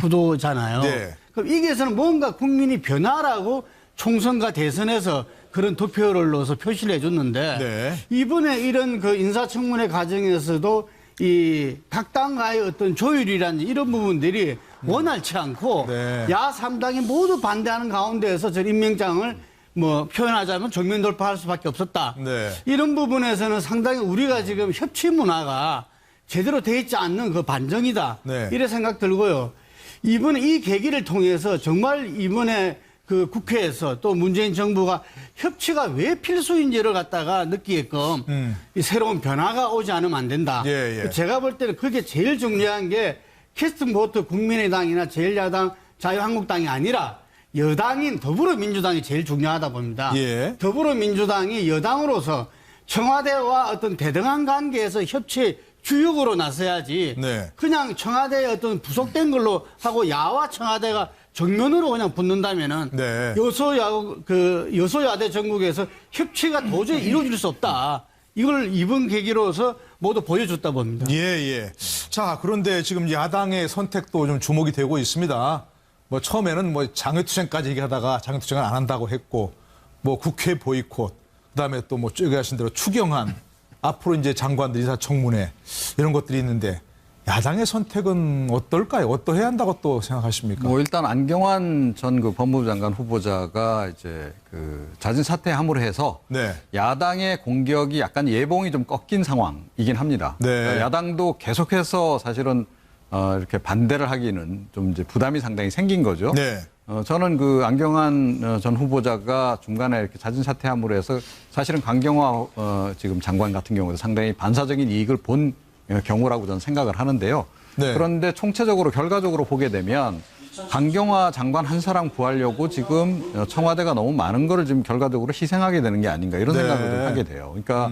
구도잖아요. 네. 그럼 이게서는 뭔가 국민이 변화라고 총선과 대선에서 그런 득표를 넣어서 표시를 해줬는데 네. 이번에 이런 그 인사청문회 과정에서도 이 각 당과의 어떤 조율이라든지 이런 부분들이 원활치 않고 네. 야 3당이 모두 반대하는 가운데에서 저 임명장을 뭐 표현하자면 정면 돌파할 수밖에 없었다. 네. 이런 부분에서는 상당히 우리가 지금 협치 문화가 제대로 돼 있지 않는 그 반정이다. 네. 이래 생각 들고요. 이번에 이 계기를 통해서 정말 이번에 그 국회에서 또 문재인 정부가 협치가 왜 필수인지를 갖다가 느끼게끔 이 새로운 변화가 오지 않으면 안 된다. 예. 제가 볼 때는 그게 제일 중요한 게 캐스팅 보트 국민의당이나 제1야당 자유한국당이 아니라 여당인 더불어민주당이 제일 중요하다 봅니다. 예. 더불어민주당이 여당으로서 청와대와 어떤 대등한 관계에서 협치에 주역으로 나서야지 네. 그냥 청와대의 어떤 부속된 걸로 하고 야와 청와대가 정면으로 그냥 붙는다면은 네. 여소야대 전국에서 협치가 도저히 이루어질 수 없다. 이걸 이번 계기로서 모두 보여줬다 봅니다. 예. 자, 그런데 지금 야당의 선택도 좀 주목이 되고 있습니다. 뭐 처음에는 뭐 장외투쟁까지 얘기하다가 장외투쟁을 안 한다고 했고, 뭐 국회 보이콧, 그다음에 또 뭐 얘기하신 대로 추경안, 앞으로 이제 장관들 인사청문회 이런 것들이 있는데 야당의 선택은 어떨까요? 어떠해야 한다고 또 생각하십니까? 뭐 일단 안경환 전 그 법무부 장관 후보자가 이제 그 자진 사퇴함으로 해서 네. 야당의 공격이 약간 예봉이 좀 꺾인 상황이긴 합니다. 네. 그러니까 야당도 계속해서 사실은 이렇게 반대를 하기는 좀 이제 부담이 상당히 생긴 거죠. 네. 저는 그 안경환 전 후보자가 중간에 이렇게 자진 사퇴함으로 해서 사실은 강경화 지금 장관 같은 경우도 상당히 반사적인 이익을 본 경우라고 저는 생각을 하는데요. 네. 그런데 총체적으로 결과적으로 보게 되면 강경화 장관 한 사람 구하려고 지금 청와대가 너무 많은 거를 지금 결과적으로 희생하게 되는 게 아닌가 이런 네. 생각을 좀 하게 돼요. 그러니까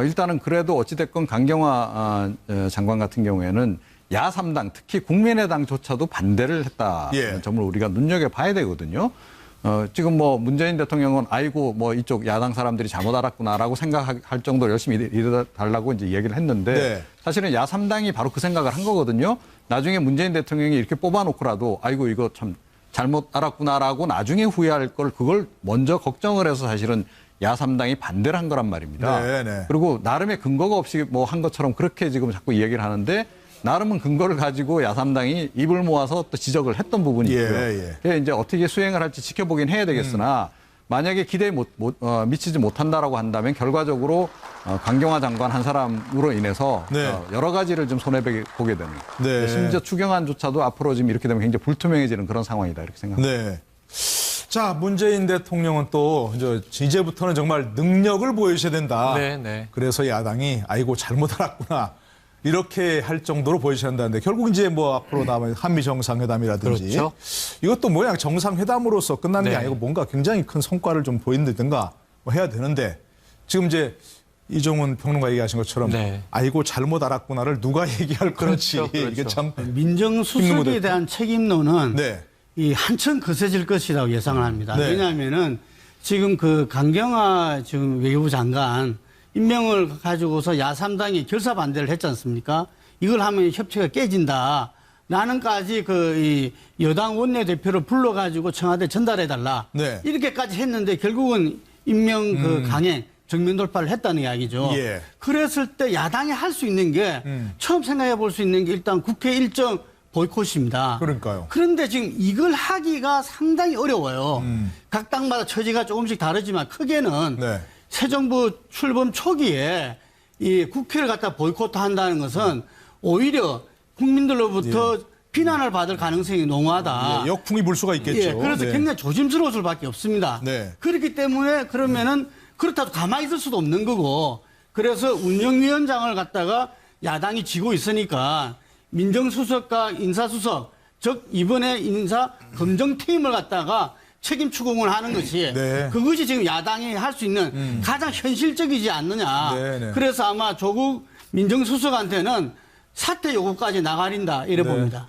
일단은 그래도 어찌됐건 강경화 장관 같은 경우에는 야3당 특히 국민의당조차도 반대를 했다는 점을 우리가 눈여겨봐야 되거든요. 지금 뭐 문재인 대통령은 아이고 뭐 이쪽 야당 사람들이 잘못 알았구나라고 생각할 정도로 열심히 일해달라고 이제 얘기를 했는데 네. 사실은 야3당이 바로 그 생각을 한 거거든요. 나중에 문재인 대통령이 이렇게 뽑아놓고라도 아이고 이거 참 잘못 알았구나라고 나중에 후회할 걸 그걸 먼저 걱정을 해서 사실은 야3당이 반대를 한 거란 말입니다. 네. 그리고 나름의 근거가 없이 뭐 한 것처럼 그렇게 지금 자꾸 얘기를 하는데 나름은 근거를 가지고 야3당이 입을 모아서 또 지적을 했던 부분이 있고요. 이제 어떻게 수행을 할지 지켜보긴 해야 되겠으나 만약에 기대에 미치지 못한다라고 한다면 결과적으로 강경화 장관 한 사람으로 인해서 여러 가지를 좀 손해보게 되는. 심지어 추경안조차도 앞으로 지금 이렇게 되면 굉장히 불투명해지는 그런 상황이다 이렇게 생각합니다. 네. 자, 문재인 대통령은 또 이제부터는 정말 능력을 보여주셔야 된다. 네. 그래서 야당이 아이고 잘못 알았구나. 이렇게 할 정도로 보여주셔야 한다는데 결국 이제 뭐 앞으로 남은 한미 정상회담이라든지 그렇죠. 이것도 뭐야 정상회담으로서 끝나는 게 네. 아니고 뭔가 굉장히 큰 성과를 좀 보인다든가 뭐 해야 되는데 지금 이제 이종훈 평론가 얘기하신 것처럼 아이고 잘못 알았구나를 누가 얘기할 건지 이게 참 민정수석에 대한 책임론은 이 한층 거세질 것이라고 예상을 합니다. 왜냐하면은 지금 그 강경화 지금 외교부 장관 임명을 가지고서 야3당이 결사 반대를 했지 않습니까? 이걸 하면 협치가 깨진다. 나는까지 이 여당 원내대표를 불러가지고 청와대 전달해달라. 이렇게까지 했는데 결국은 임명 강행, 정면 돌파를 했다는 이야기죠. 그랬을 때 야당이 할 수 있는 게 처음 생각해 볼 수 있는 게 일단 국회 일정 보이콧입니다. 그러니까요. 그런데 지금 이걸 하기가 상당히 어려워요. 각 당마다 처지가 조금씩 다르지만 크게는 새 정부 출범 초기에 이 국회를 갖다 보이콧한다는 것은 오히려 국민들로부터 비난을 받을 가능성이 농후하다. 역풍이 불 수가 있겠죠. 그래서 굉장히 조심스러울 수밖에 없습니다. 그렇기 때문에 그러면은 그렇다고 가만히 있을 수도 없는 거고 그래서 운영위원장을 갖다가 야당이 쥐고 있으니까 민정수석과 인사수석 즉 이번에 인사 검증팀을 갖다가 책임 추궁을 하는 것이 그것이 지금 야당이 할 수 있는 가장 현실적이지 않느냐. 그래서 아마 조국 민정수석한테는 사퇴 요구까지 나가린다 이래 봅니다.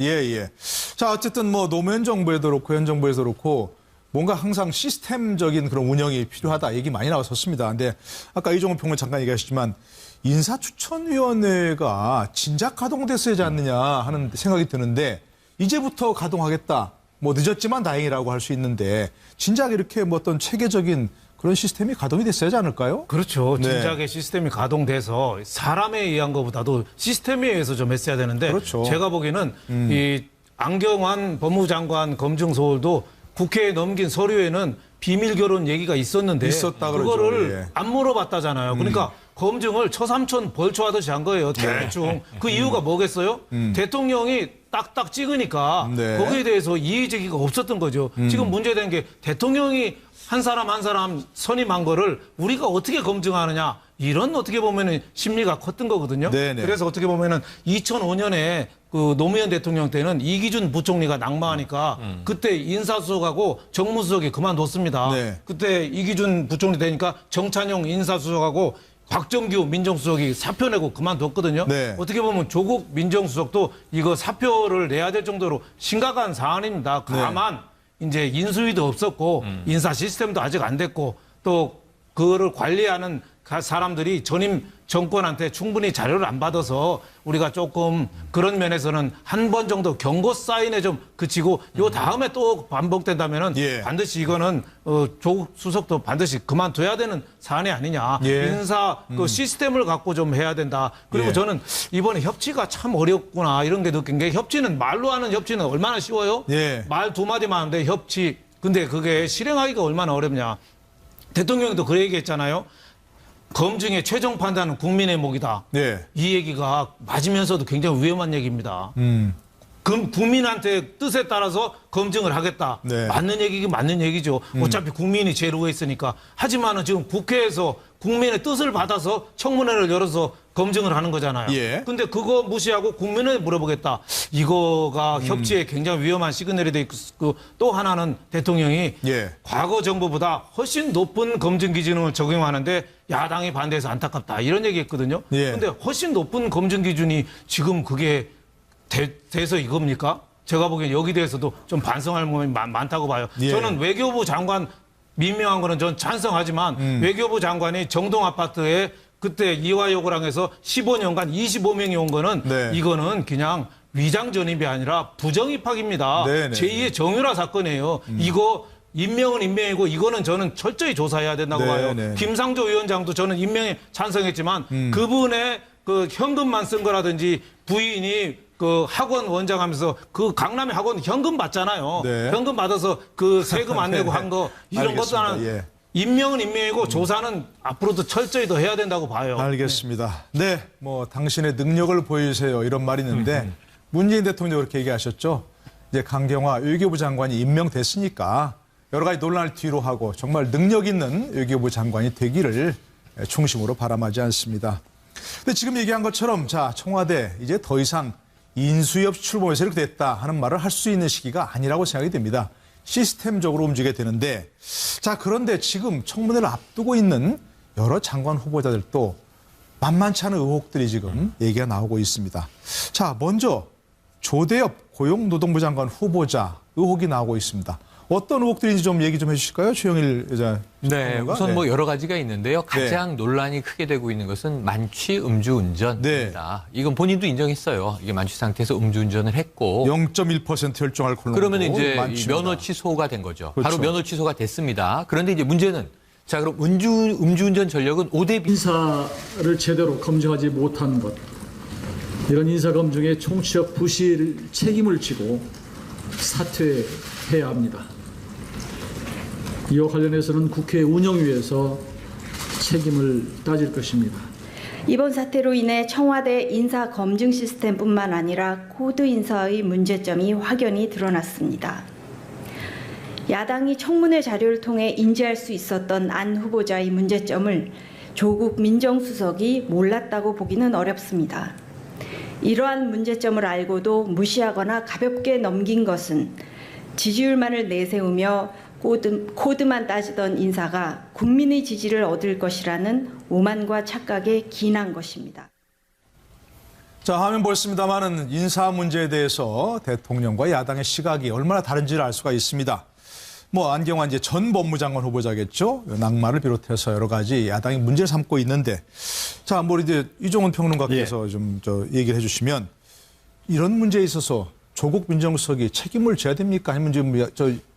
자 어쨌든 뭐 노무현 정부에도 그렇고 현 정부에도 그렇고 뭔가 항상 시스템적인 그런 운영이 필요하다 얘기 많이 나왔었습니다. 근데 아까 이종훈 평론 잠깐 얘기하셨지만 인사추천위원회가 진작 가동됐어야지 않느냐 하는 생각이 드는데 이제부터 가동하겠다. 뭐 늦었지만 다행이라고 할 수 있는데 진작 이렇게 뭐 어떤 체계적인 그런 시스템이 가동이 됐어야지 않을까요? 그렇죠. 진작에 시스템이 가동돼서 사람에 의한 것보다도 시스템에 의해서 좀 했어야 되는데 제가 보기에는 이 안경환 법무부 장관 검증 소홀도 국회에 넘긴 서류에는 비밀 결혼 얘기가 있었는데 그거를 안 물어봤다잖아요. 그러니까 검증을 처삼촌 벌초하듯이 한 거예요. 대충. 그 이유가 뭐겠어요? 대통령이 딱딱 찍으니까 거기에 대해서 이의제기가 없었던 거죠. 지금 문제된 게 대통령이 한 사람 한 사람 선임한 거를 우리가 어떻게 검증하느냐 이런 어떻게 보면은 심리가 컸던 거거든요. 그래서 어떻게 보면은 2005년에 그 노무현 대통령 때는 이기준 부총리가 낙마하니까 그때 인사수석하고 정무수석이 그만뒀습니다. 그때 이기준 부총리 되니까 정찬용 인사수석하고 박정규 민정수석이 사표 내고 그만뒀거든요. 네. 어떻게 보면 조국 민정수석도 이거 사표를 내야 될 정도로 심각한 사안입니다. 다만 이제 인수위도 없었고 인사 시스템도 아직 안 됐고 또 그거를 관리하는 사람들이 전임 정권한테 충분히 자료를 안 받아서 우리가 조금 그런 면에서는 한 번 정도 경고 사인에 좀 그치고 요 다음에 또 반복된다면은 반드시 이거는 조국 수석도 반드시 그만둬야 되는 사안이 아니냐. 인사 그 시스템을 갖고 좀 해야 된다. 그리고 저는 이번에 협치가 참 어렵구나 이런 게 느낀 게 협치는 말로 하는 협치는 얼마나 쉬워요? 말 두 마디만 하는데 협치. 근데 그게 실행하기가 얼마나 어렵냐. 대통령도 그 얘기했잖아요. 검증의 최종 판단은 국민의 몫이다. 이 얘기가 맞으면서도 굉장히 위험한 얘기입니다. 그럼 국민한테 뜻에 따라서 검증을 하겠다. 맞는 얘기긴 맞는 얘기죠. 어차피 국민이 제일 위에 있으니까. 하지만은 지금 국회에서 국민의 뜻을 받아서 청문회를 열어서 검증을 하는 거잖아요. 근데 그거 무시하고 국민을 물어보겠다. 이거가 협치에 굉장히 위험한 시그널이 돼 있고 또 하나는 대통령이 과거 정부보다 훨씬 높은 검증 기준을 적용하는데 야당이 반대해서 안타깝다. 이런 얘기했거든요. 근데 훨씬 높은 검증 기준이 지금 그게 돼서 이겁니까? 제가 보기엔 여기 대해서도 좀 반성할 부분이 많다고 봐요. 저는 외교부 장관 임명한 거는 전 찬성하지만 외교부 장관이 정동 아파트에 그때 이화여고랑 해서 15년간 25명이 온 거는 이거는 그냥 위장 전입이 아니라 부정 입학입니다. 제2의 정유라 사건이에요. 이거 임명은 임명이고 이거는 저는 철저히 조사해야 된다고 봐요. 김상조 위원장도 저는 임명에 찬성했지만 그분의 그 현금만 쓴 거라든지 부인이 그 학원 원장 하면서 그 강남의 학원 현금 받잖아요. 현금 받아서 그 세금 안 내고 한 거 이런 것도 하나 임명은 임명이고 조사는 앞으로도 철저히 더 해야 된다고 봐요. 알겠습니다. 네, 뭐 당신의 능력을 보여주세요 이런 말이 있는데 문재인 대통령이 그렇게 얘기하셨죠. 이제 강경화 외교부 장관이 임명됐으니까 여러 가지 논란을 뒤로 하고 정말 능력 있는 외교부 장관이 되기를 중심으로 바람하지 않습니다. 근데 지금 얘기한 것처럼 자 청와대 이제 더 이상 인수위 없이 출범해서 이렇게 됐다 하는 말을 할 수 있는 시기가 아니라고 생각이 됩니다. 시스템적으로 움직여야 되는데 자 그런데 지금 청문회를 앞두고 있는 여러 장관 후보자들도 만만치 않은 의혹들이 지금 얘기가 나오고 있습니다. 자 먼저 조대엽 고용노동부 장관 후보자 의혹이 나오고 있습니다. 어떤 의혹들인지 좀 얘기 좀 해주실까요? 최영일 여자. 네, 우선 뭐 여러 가지가 있는데요. 가장 논란이 크게 되고 있는 것은 만취 음주운전입니다. 이건 본인도 인정했어요. 이게 만취 상태에서 음주운전을 했고 0.1% 혈중알 콜. 그러면 이제 면허 취소가 된 거죠. 바로 면허 취소가 됐습니다. 그런데 이제 문제는 자 그럼 음주운전 전력은 5대 인사를 제대로 검증하지 못한 것, 이런 인사 검증의 총체적 부실 책임을 지고 사퇴해야 합니다. 이와 관련해서는 국회 운영위에서 책임을 따질 것입니다. 이번 사태로 인해 청와대 인사 검증 시스템뿐만 아니라 코드 인사의 문제점이 확연히 드러났습니다. 야당이 청문회 자료를 통해 인지할 수 있었던 안 후보자의 문제점을 조국 민정수석이 몰랐다고 보기는 어렵습니다. 이러한 문제점을 알고도 무시하거나 가볍게 넘긴 것은 지지율만을 내세우며 코드만 따지던 인사가 국민의 지지를 얻을 것이라는 오만과 착각에 기인한 것입니다. 자, 화면 보였습니다만은 인사 문제에 대해서 대통령과 야당의 시각이 얼마나 다른지를 알 수가 있습니다. 뭐 안경환 이제 전 법무장관 후보자겠죠. 낙마를 비롯해서 여러 가지 야당이 문제를 삼고 있는데, 자, 뭐 이제 이종훈 평론가께서 좀 얘기를 해주시면 이런 문제에 있어서 조국 민정수석이 책임을 져야 됩니까? 아니면 지금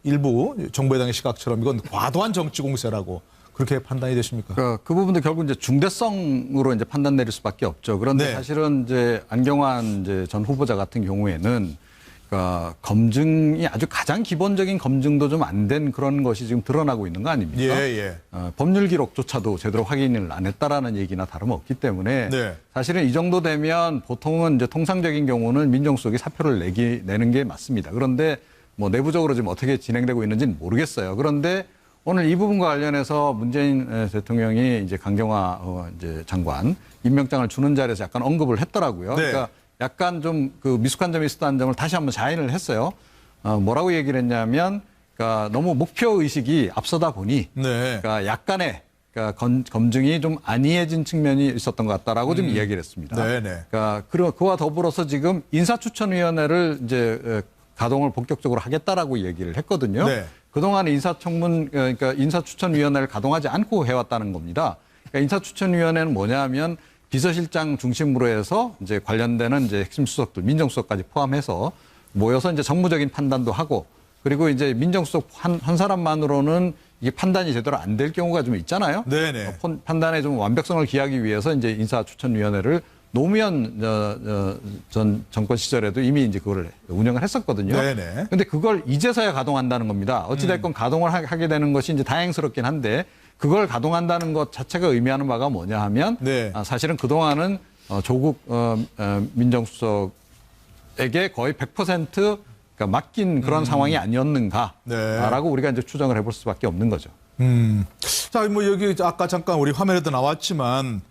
일부 정부 여당의 시각처럼 이건 과도한 정치 공세라고 그렇게 판단이 되십니까? 그 부분도 결국 이제 중대성으로 이제 판단 내릴 수밖에 없죠. 그런데 사실은 이제 안경환 이제 전 후보자 같은 경우에는 그러니까 검증이 아주 가장 기본적인 검증도 좀 안 된 그런 것이 지금 드러나고 있는 거 아닙니까? 법률 기록조차도 제대로 확인을 안 했다라는 얘기나 다름없기 때문에 사실은 이 정도 되면 보통은 이제 통상적인 경우는 민정수석이 사표를 내는 게 맞습니다. 그런데 뭐 내부적으로 지금 어떻게 진행되고 있는지는 모르겠어요. 그런데 오늘 이 부분과 관련해서 문재인 대통령이 이제 강경화 이제 장관 임명장을 주는 자리에서 약간 언급을 했더라고요. 그러니까 약간 좀 그 미숙한 점이 있었다는 점을 다시 한번 자인을 했어요. 뭐라고 얘기를 했냐면, 그러니까 너무 목표 의식이 앞서다 보니, 그러니까 약간의 그러니까 검증이 좀 안이해진 측면이 있었던 것 같다라고 좀 이야기를 했습니다. 네네. 그러니까 그와 더불어서 지금 인사추천위원회를 이제 가동을 본격적으로 하겠다라고 얘기를 했거든요. 네. 그동안 인사청문, 그러니까 인사추천위원회를 가동하지 않고 해왔다는 겁니다. 그러니까 인사추천위원회는 뭐냐면 비서실장 중심으로 해서 이제 관련되는 이제 핵심 수석들, 민정수석까지 포함해서 모여서 이제 정무적인 판단도 하고 그리고 이제 민정수석 한 사람만으로는 이게 판단이 제대로 안 될 경우가 좀 있잖아요. 네네. 판단에 좀 완벽성을 기하기 위해서 이제 인사추천위원회를 노무현 전 정권 시절에도 이미 이제 그걸 운영을 했었거든요. 네네. 근데 그걸 이제서야 가동한다는 겁니다. 어찌됐건 가동을 하게 되는 것이 이제 다행스럽긴 한데 그걸 가동한다는 것 자체가 의미하는 바가 뭐냐 하면 네. 사실은 그동안은 조국 민정수석에게 거의 100% 그러니까 맡긴 그런 상황이 아니었는가라고 우리가 이제 추정을 해볼 수밖에 없는 거죠. 자, 뭐 여기 아까 잠깐 우리 화면에도 나왔지만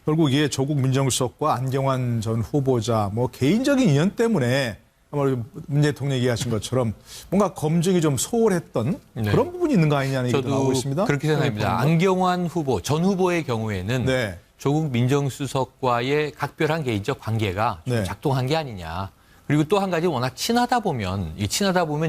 결국 이게 조국 민정수석과 안경환 전 후보자 뭐 개인적인 인연 때문에 아마 문 대통령이 얘기하신 것처럼 뭔가 검증이 좀 소홀했던 네. 그런 부분이 있는 거 아니냐는 얘기도 나오고 있습니다. 그렇게 생각합니다. 안경환 후보, 전 후보의 경우에는 네. 조국 민정수석과의 각별한 개인적 관계가 좀 네. 작동한 게 아니냐. 그리고 또 한 가지 워낙 친하다 보면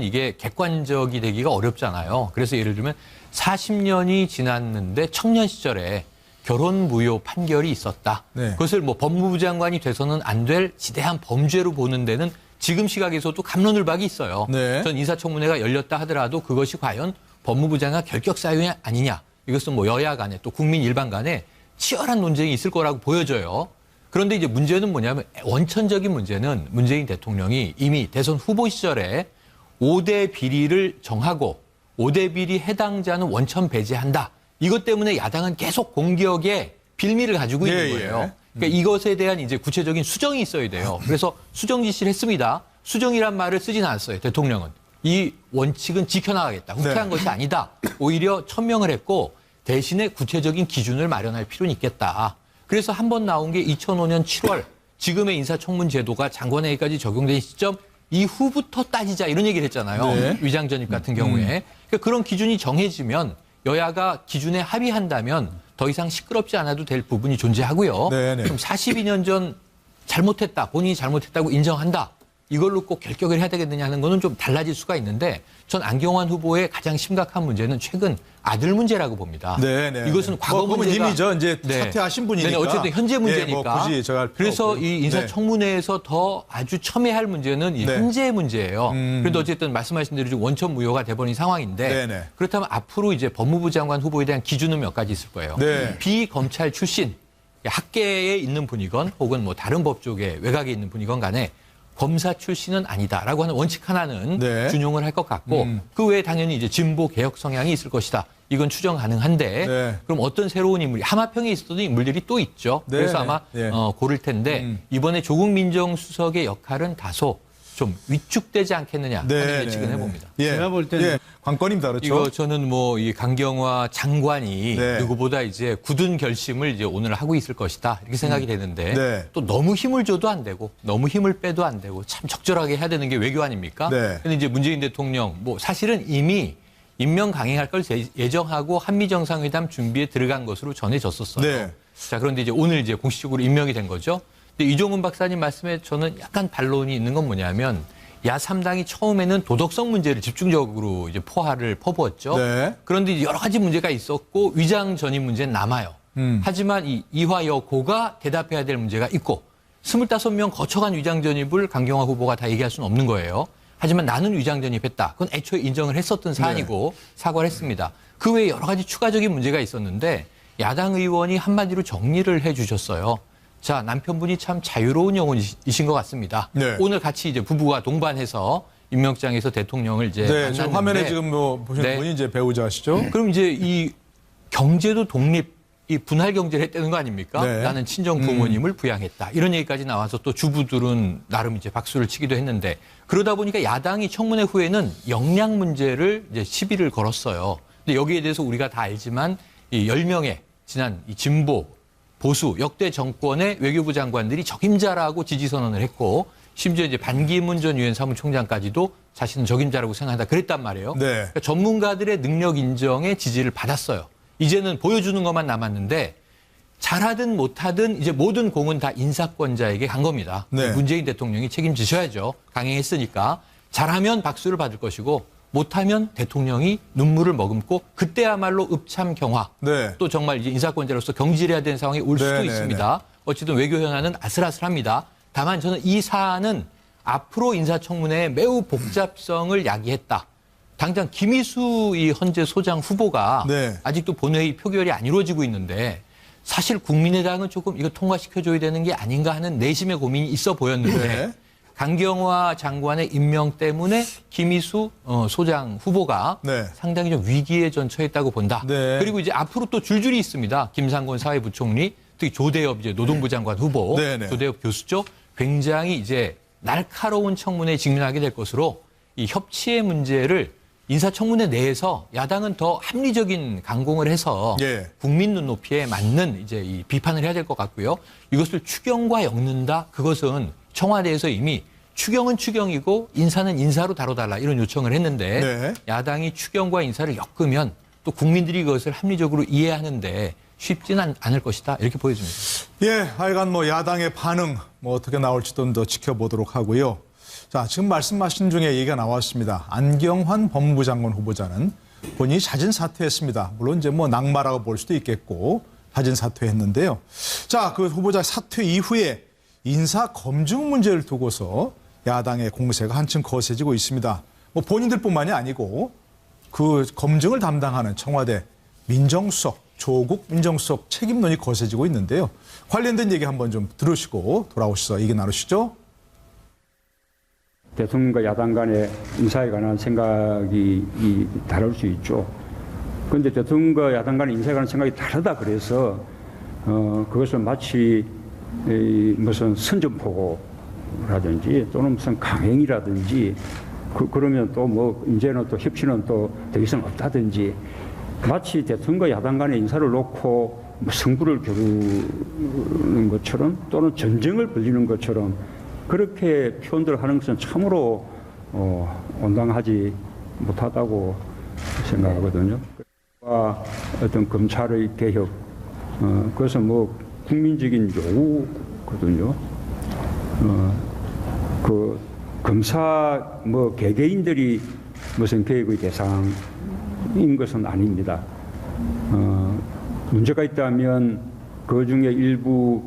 이게 객관적이 되기가 어렵잖아요. 그래서 예를 들면 40년이 지났는데 청년 시절에 결혼 무효 판결이 있었다. 네. 그것을 뭐 법무부 장관이 돼서는 안 될 지대한 범죄로 보는 데는 지금 시각에서도 갑론을박이 있어요. 네. 전 인사청문회가 열렸다 하더라도 그것이 과연 법무부 장관 결격 사유냐 아니냐. 이것은 뭐 여야 간에 또 국민 일반 간에 치열한 논쟁이 있을 거라고 보여져요. 그런데 이제 문제는 뭐냐면 원천적인 문제는 문재인 대통령이 이미 대선 후보 시절에 5대 비리를 정하고 5대 비리 해당자는 원천 배제한다. 이것 때문에 야당은 계속 공격의 빌미를 가지고 있는 거예요. 그러니까 이것에 대한 이제 구체적인 수정이 있어야 돼요. 그래서 수정 지시를 했습니다. 수정이란 말을 쓰진 않았어요. 대통령은. 이 원칙은 지켜나가겠다. 후퇴한 것이 아니다. 오히려 천명을 했고 대신에 구체적인 기준을 마련할 필요는 있겠다. 그래서 한 번 나온 게 2005년 7월 지금의 인사청문 제도가 장관회의까지 적용된 시점 이후부터 따지자 이런 얘기를 했잖아요. 네. 위장 전입 같은 경우에. 그러니까 그런 기준이 정해지면 여야가 기준에 합의한다면 더 이상 시끄럽지 않아도 될 부분이 존재하고요. 네네. 그럼 42년 전 잘못했다. 본인이 잘못했다고 인정한다. 이걸로 꼭 결격을 해야 되겠느냐 하는 거는 좀 달라질 수가 있는데 전 안경환 후보의 가장 심각한 문제는 최근 아들 문제라고 봅니다. 네네. 이것은 과거 문제가 이미죠. 이제 사퇴하신 분이니까. 네, 어쨌든 현재 문제니까. 뭐 굳이 제가 할 필요 그래서 없고요. 이 인사청문회에서 더 아주 첨예할 문제는 이 네. 현재의 문제예요. 그런데 어쨌든 말씀하신 대로 지금 원천 무효가 돼버린 상황인데 네네. 그렇다면 앞으로 이제 법무부 장관 후보에 대한 기준은 몇 가지 있을 거예요. 네. 비검찰 출신 학계에 있는 분이건 혹은 뭐 다른 법 쪽에 외곽에 있는 분이건 간에 검사 출신은 아니다라고 하는 원칙 하나는 네. 준용을 할 것 같고 그 외에 당연히 이제 진보 개혁 성향이 있을 것이다. 이건 추정 가능한데 네. 그럼 어떤 새로운 인물이 하마평에 있었던 인물들이 또 있죠. 네. 그래서 아마 네. 고를 텐데 이번에 조국 민정수석의 역할은 다소 좀 위축되지 않겠느냐 하는 예측은 해봅니다. 예. 제가 볼 때는 관건입니다. 그렇죠. 이거 저는 뭐 이 강경화 장관이 네. 누구보다 이제 굳은 결심을 이제 오늘 하고 있을 것이다 이렇게 생각이 되는데 네. 또 너무 힘을 줘도 안 되고 너무 힘을 빼도 안 되고 참 적절하게 해야 되는 게 외교 아닙니까? 네. 근데 이제 문재인 대통령 뭐 사실은 이미 임명 강행할 걸 예정하고 한미 정상회담 준비에 들어간 것으로 전해졌었어요. 네. 자 그런데 이제 오늘 이제 공식적으로 임명이 된 거죠. 근데 이종훈 박사님 말씀에 저는 약간 반론이 있는 건 뭐냐면 야3당이 처음에는 도덕성 문제를 집중적으로 이제 포화를 퍼부었죠. 네. 그런데 이제 여러 가지 문제가 있었고 위장 전입 문제는 남아요. 하지만 이 이화여고가 대답해야 될 문제가 있고 25명 거쳐간 위장 전입을 강경화 후보가 다 얘기할 수는 없는 거예요. 하지만 나는 위장 전입했다. 그건 애초에 인정을 했었던 사안이고 사과를 했습니다. 그 외에 여러 가지 추가적인 문제가 있었는데 야당 의원이 한마디로 정리를 해 주셨어요. 자, 남편분이 참 자유로운 영혼이신 것 같습니다. 네. 오늘 같이 이제 부부가 동반해서 임명장에서 대통령을 이제 네, 만났는데 지금 화면에 지금 뭐 보시는 네. 분이 이제 배우자시죠? 그럼 이제 이 경제도 독립, 이 분할 경제를 했다는 거 아닙니까? 네. 나는 친정 부모님을 부양했다. 이런 얘기까지 나와서 또 주부들은 나름 이제 박수를 치기도 했는데 그러다 보니까 야당이 청문회 후에는 역량 문제를 이제 시비를 걸었어요. 근데 여기에 대해서 우리가 다 알지만 이 10명의 지난 이 진보 보수 역대 정권의 외교부 장관들이 적임자라고 지지선언을 했고 심지어 이제 반기문 전 유엔 사무총장까지도 자신은 적임자라고 생각한다 그랬단 말이에요. 네. 그러니까 전문가들의 능력 인정에 지지를 받았어요. 이제는 보여주는 것만 남았는데 잘하든 못하든 이제 모든 공은 다 인사권자에게 간 겁니다. 네. 문재인 대통령이 책임지셔야죠. 강행했으니까. 잘하면 박수를 받을 것이고 못하면 대통령이 눈물을 머금고 그때야말로 읍참경화. 네. 또 정말 이제 인사권자로서 경질해야 되는 상황이 올 수도 있습니다. 어쨌든 외교 현안은 아슬아슬합니다. 다만 저는 이 사안은 앞으로 인사청문회에 매우 복잡성을 야기했다. 당장 김희수 이 헌재 소장 후보가 아직도 본회의 표결이 안 이루어지고 있는데 사실 국민의당은 조금 이거 통과시켜줘야 되는 게 아닌가 하는 내심의 고민이 있어 보였는데 강경화 장관의 임명 때문에 김희수 소장 후보가 상당히 좀 위기에 처했다고 본다. 그리고 이제 앞으로 또 줄줄이 있습니다. 김상곤 사회부총리, 특히 조대엽 이제 노동부 장관 후보, 조대엽 교수죠. 굉장히 이제 날카로운 청문회에 직면하게 될 것으로 이 협치의 문제를 인사청문회 내에서 야당은 더 합리적인 강공을 해서 국민 눈높이에 맞는 이제 이 비판을 해야 될 것 같고요. 이것을 추경과 엮는다. 그것은 청와대에서 이미 추경은 추경이고 인사는 인사로 다뤄달라 이런 요청을 했는데 야당이 추경과 인사를 엮으면 또 국민들이 그것을 합리적으로 이해하는데 쉽지는 않을 것이다. 이렇게 보여집니다. 예, 하여간 뭐 야당의 반응 뭐 어떻게 나올지도 더 지켜보도록 하고요. 자, 지금 말씀하신 중에 얘기가 나왔습니다. 안경환 법무부 장관 후보자는 본인이 자진 사퇴했습니다. 물론 이제 뭐 낙마라고 볼 수도 있겠고 자진 사퇴했는데요. 자, 그 후보자 사퇴 이후에 인사 검증 문제를 두고서 야당의 공세가 한층 거세지고 있습니다. 뭐 본인들뿐만이 아니고 그 검증을 담당하는 청와대 민정수석, 조국 민정수석 책임론이 거세지고 있는데요. 관련된 얘기 한번 좀 들으시고 돌아오셔서 얘기 나누시죠. 대통령과 야당 간의 인사에 관한 생각이 다를 수 있죠. 그런데 대통령과 야당 간의 인사에 관한 생각이 다르다 그래서 그것을 마치 무슨 선전포고라든지 또는 무슨 강행이라든지 그러면 또 뭐 이제는 또 협치는 또 더 이상 없다든지 마치 대통령과 야당 간의 인사를 놓고 뭐 승부를 겨루는 것처럼 또는 전쟁을 벌이는 것처럼 그렇게 표현들 하는 것은 참으로 온당하지 못하다고 생각하거든요. 어떤 검찰의 개혁, 그것은 뭐 국민적인 요구거든요. 그 검사 뭐 개개인들이 무슨 개혁의 대상인 것은 아닙니다. 문제가 있다면 그 중에 일부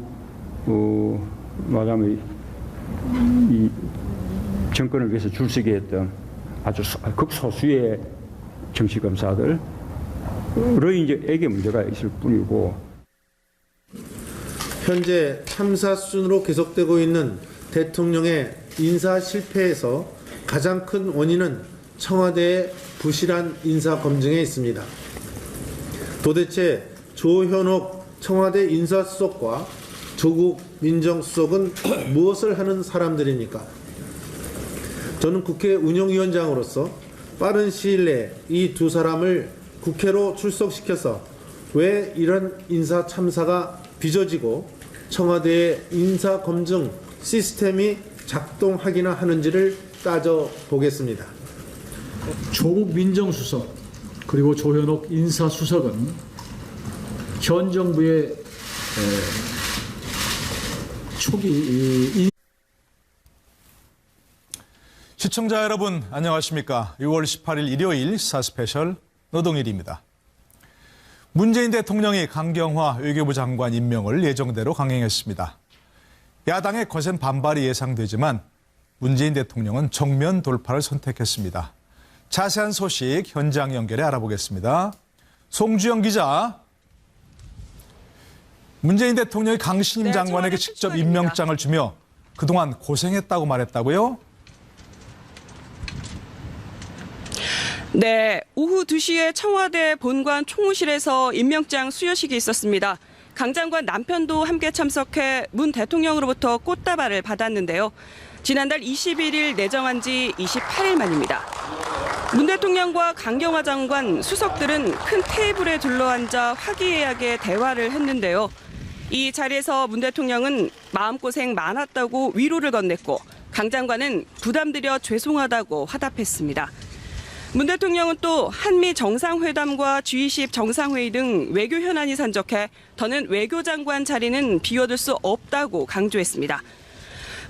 말하자면 이 정권을 위해서 줄서게 했던 아주 극소수의 정치검사들의 이제에게 문제가 있을 뿐이고 현재 참사 수준으로 계속되고 있는 대통령의 인사 실패에서 가장 큰 원인은 청와대의 부실한 인사 검증에 있습니다. 도대체 조현옥 청와대 인사수석과 조국 민정수석은 무엇을 하는 사람들입니까? 저는 국회 운영위원장으로서 빠른 시일 내에 이 두 사람을 국회로 출석시켜서 왜 이런 인사 참사가 빚어지고 청와대의 인사 검증 시스템이 작동하기나 하는지를 따져보겠습니다. 조국 민정수석 그리고 조현옥 인사수석은 현 정부의 초기 시청자 여러분 안녕하십니까. 6월 18일 일요일 시사스페셜 노동일입니다. 문재인 대통령이 강경화 외교부 장관 임명을 예정대로 강행했습니다. 야당의 거센 반발이 예상되지만 문재인 대통령은 정면 돌파를 선택했습니다. 자세한 소식 현장 연결해 알아보겠습니다. 송주영 기자. 문재인 대통령이 강신임 장관에게 직접 임명장을 주며 그동안 고생했다고 말했다고요? 네, 오후 2시에 청와대 본관 총무실에서 임명장 수여식이 있었습니다. 강 장관 남편도 함께 참석해 문 대통령으로부터 꽃다발을 받았는데요. 지난달 21일 내정한 지 28일 만입니다. 문 대통령과 강경화 장관, 수석들은 큰 테이블에 둘러앉아 화기애애하게 대화를 했는데요. 이 자리에서 문 대통령은 마음고생 많았다고 위로를 건넸고 강 장관은 부담드려 죄송하다고 화답했습니다. 문 대통령은 또 한미 정상회담과 G20 정상회의 등 외교 현안이 산적해 더는 외교장관 자리는 비워둘 수 없다고 강조했습니다.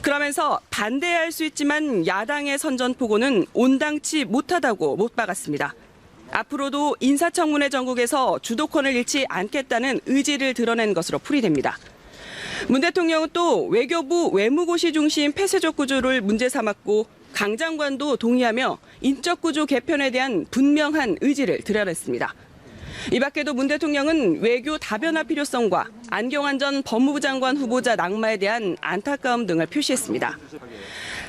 그러면서 반대할 수 있지만 야당의 선전포고는 온당치 못하다고 못 박았습니다. 앞으로도 인사청문회 전국에서 주도권을 잃지 않겠다는 의지를 드러낸 것으로 풀이됩니다. 문 대통령은 또 외교부 외무고시 중심 폐쇄적 구조를 문제 삼았고 강 장관도 동의하며 인적 구조 개편에 대한 분명한 의지를 드러냈습니다. 이 밖에도 문 대통령은 외교 다변화 필요성과 안경환 전 법무부 장관 후보자 낙마에 대한 안타까움 등을 표시했습니다.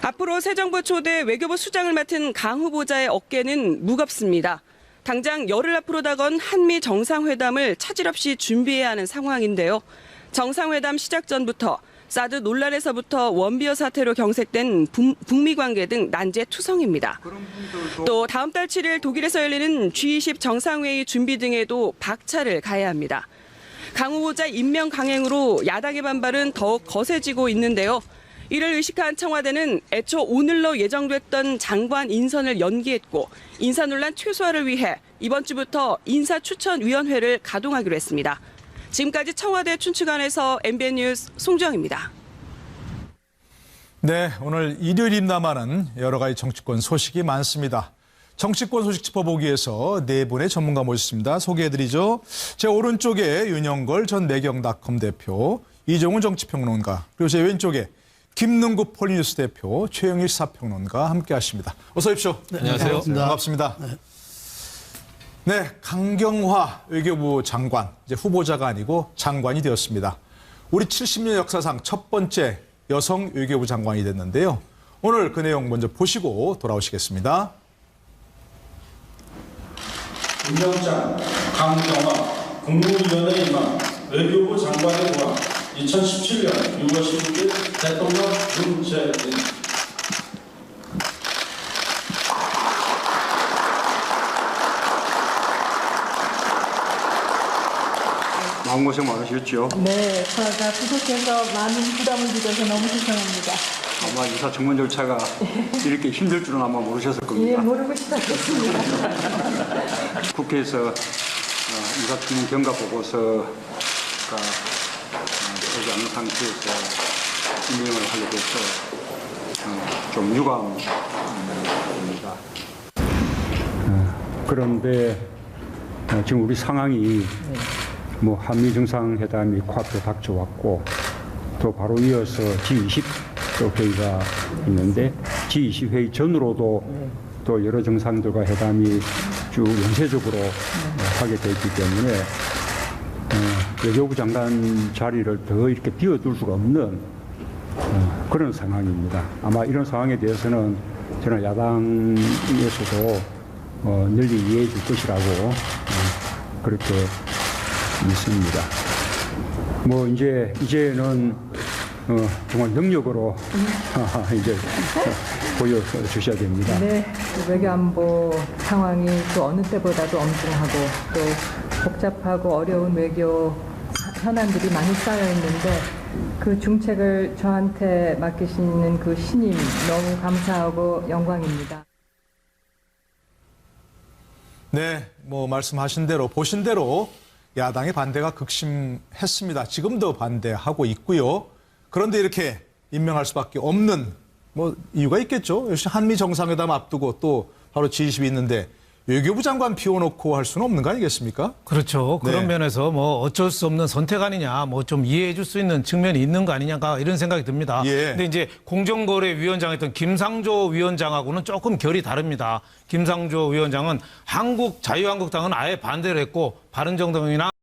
앞으로 새 정부 초대 외교부 수장을 맡은 강 후보자의 어깨는 무겁습니다. 당장 열흘 앞으로 다가온 한미 정상회담을 차질 없이 준비해야 하는 상황인데요. 정상회담 시작 전부터 사드 논란에서부터 원비어 사태로 경색된 북미 관계 등 난제투성입니다. 또 다음 달 7일 독일에서 열리는 G20 정상회의 준비 등에도 박차를 가해야 합니다. 강 후보자 임명 강행으로 야당의 반발은 더욱 거세지고 있는데요. 이를 의식한 청와대는 애초 오늘로 예정됐던 장관 인선을 연기했고 인사 논란 최소화를 위해 이번 주부터 인사추천위원회를 가동하기로 했습니다. 지금까지 청와대 춘추관에서 MBN 뉴스 송정입니다. 네, 오늘 일요일입니다마는 여러 가지 정치권 소식이 많습니다. 정치권 소식 짚어보기 위해서 네 분의 전문가 모셨습니다. 소개해드리죠. 제 오른쪽에 윤영걸 전 매경닷컴 대표, 이종훈 정치평론가, 그리고 제 왼쪽에 김능구 폴리뉴스 대표, 최영일 사평론가 함께하십니다. 어서 오십시오. 네, 안녕하세요. 반갑습니다. 네, 강경화 외교부 장관, 이제 후보자가 아니고 장관이 되었습니다. 우리 70년 역사상 첫 번째 여성 외교부 장관이 됐는데요. 오늘 그 내용 먼저 보시고 돌아오시겠습니다. 임명장 강경화 국무위원회 임명 외교부 장관에 대한 2017년 6월 16일 대통령 문재인 마음고생 많으셨죠? 네, 제가 구속해서 많은 부담을 드려서 너무 죄송합니다. 아마 인사청문 절차가 이렇게 힘들 줄은 아마 모르셨을 겁니다. 예, 모르고 시작했습니다. 국회에서 인사청문 경과 보고서가 되지 않는 상태에서 임명을 하게 돼서 좀 유감입니다. 그런데 지금 우리 상황이 뭐 한미 정상회담이 코앞에 닥쳐왔고 또 바로 이어서 G20 또 회의가 있는데 G20 회의 전으로도 또 여러 정상들과 회담이 쭉 연쇄적으로 하게 돼 있기 때문에 외교부 장관 자리를 더 이렇게 비워둘 수가 없는 그런 상황입니다. 아마 이런 상황에 대해서는 저는 야당에서도 널리 이해해 줄 것이라고 그렇게 믿습니다. 뭐 이제는 정말 능력으로 이제 보여주셔야 됩니다. 네, 외교안보 상황이 또 어느 때보다도 엄중하고 또 복잡하고 어려운 외교 현안들이 많이 쌓여 있는데 그 중책을 저한테 맡기시는 그 신임 너무 감사하고 영광입니다. 네, 뭐 말씀하신 대로 보신 대로 야당의 반대가 극심했습니다. 지금도 반대하고 있고요. 그런데 이렇게 임명할 수밖에 없는 뭐 이유가 있겠죠. 역시 한미 정상회담 앞두고 또 바로 G20이 있는데 외교부 장관 비워놓고 할 수는 없는 거 아니겠습니까? 그렇죠. 그런 네. 면에서 뭐 어쩔 수 없는 선택 아니냐, 뭐 좀 이해해 줄 수 있는 측면이 있는 거 아니냐가 이런 생각이 듭니다. 예. 근데 이제 공정거래위원장했던 김상조 위원장하고는 조금 결이 다릅니다. 김상조 위원장은 한국 자유한국당은 아예 반대를 했고 바른정당이나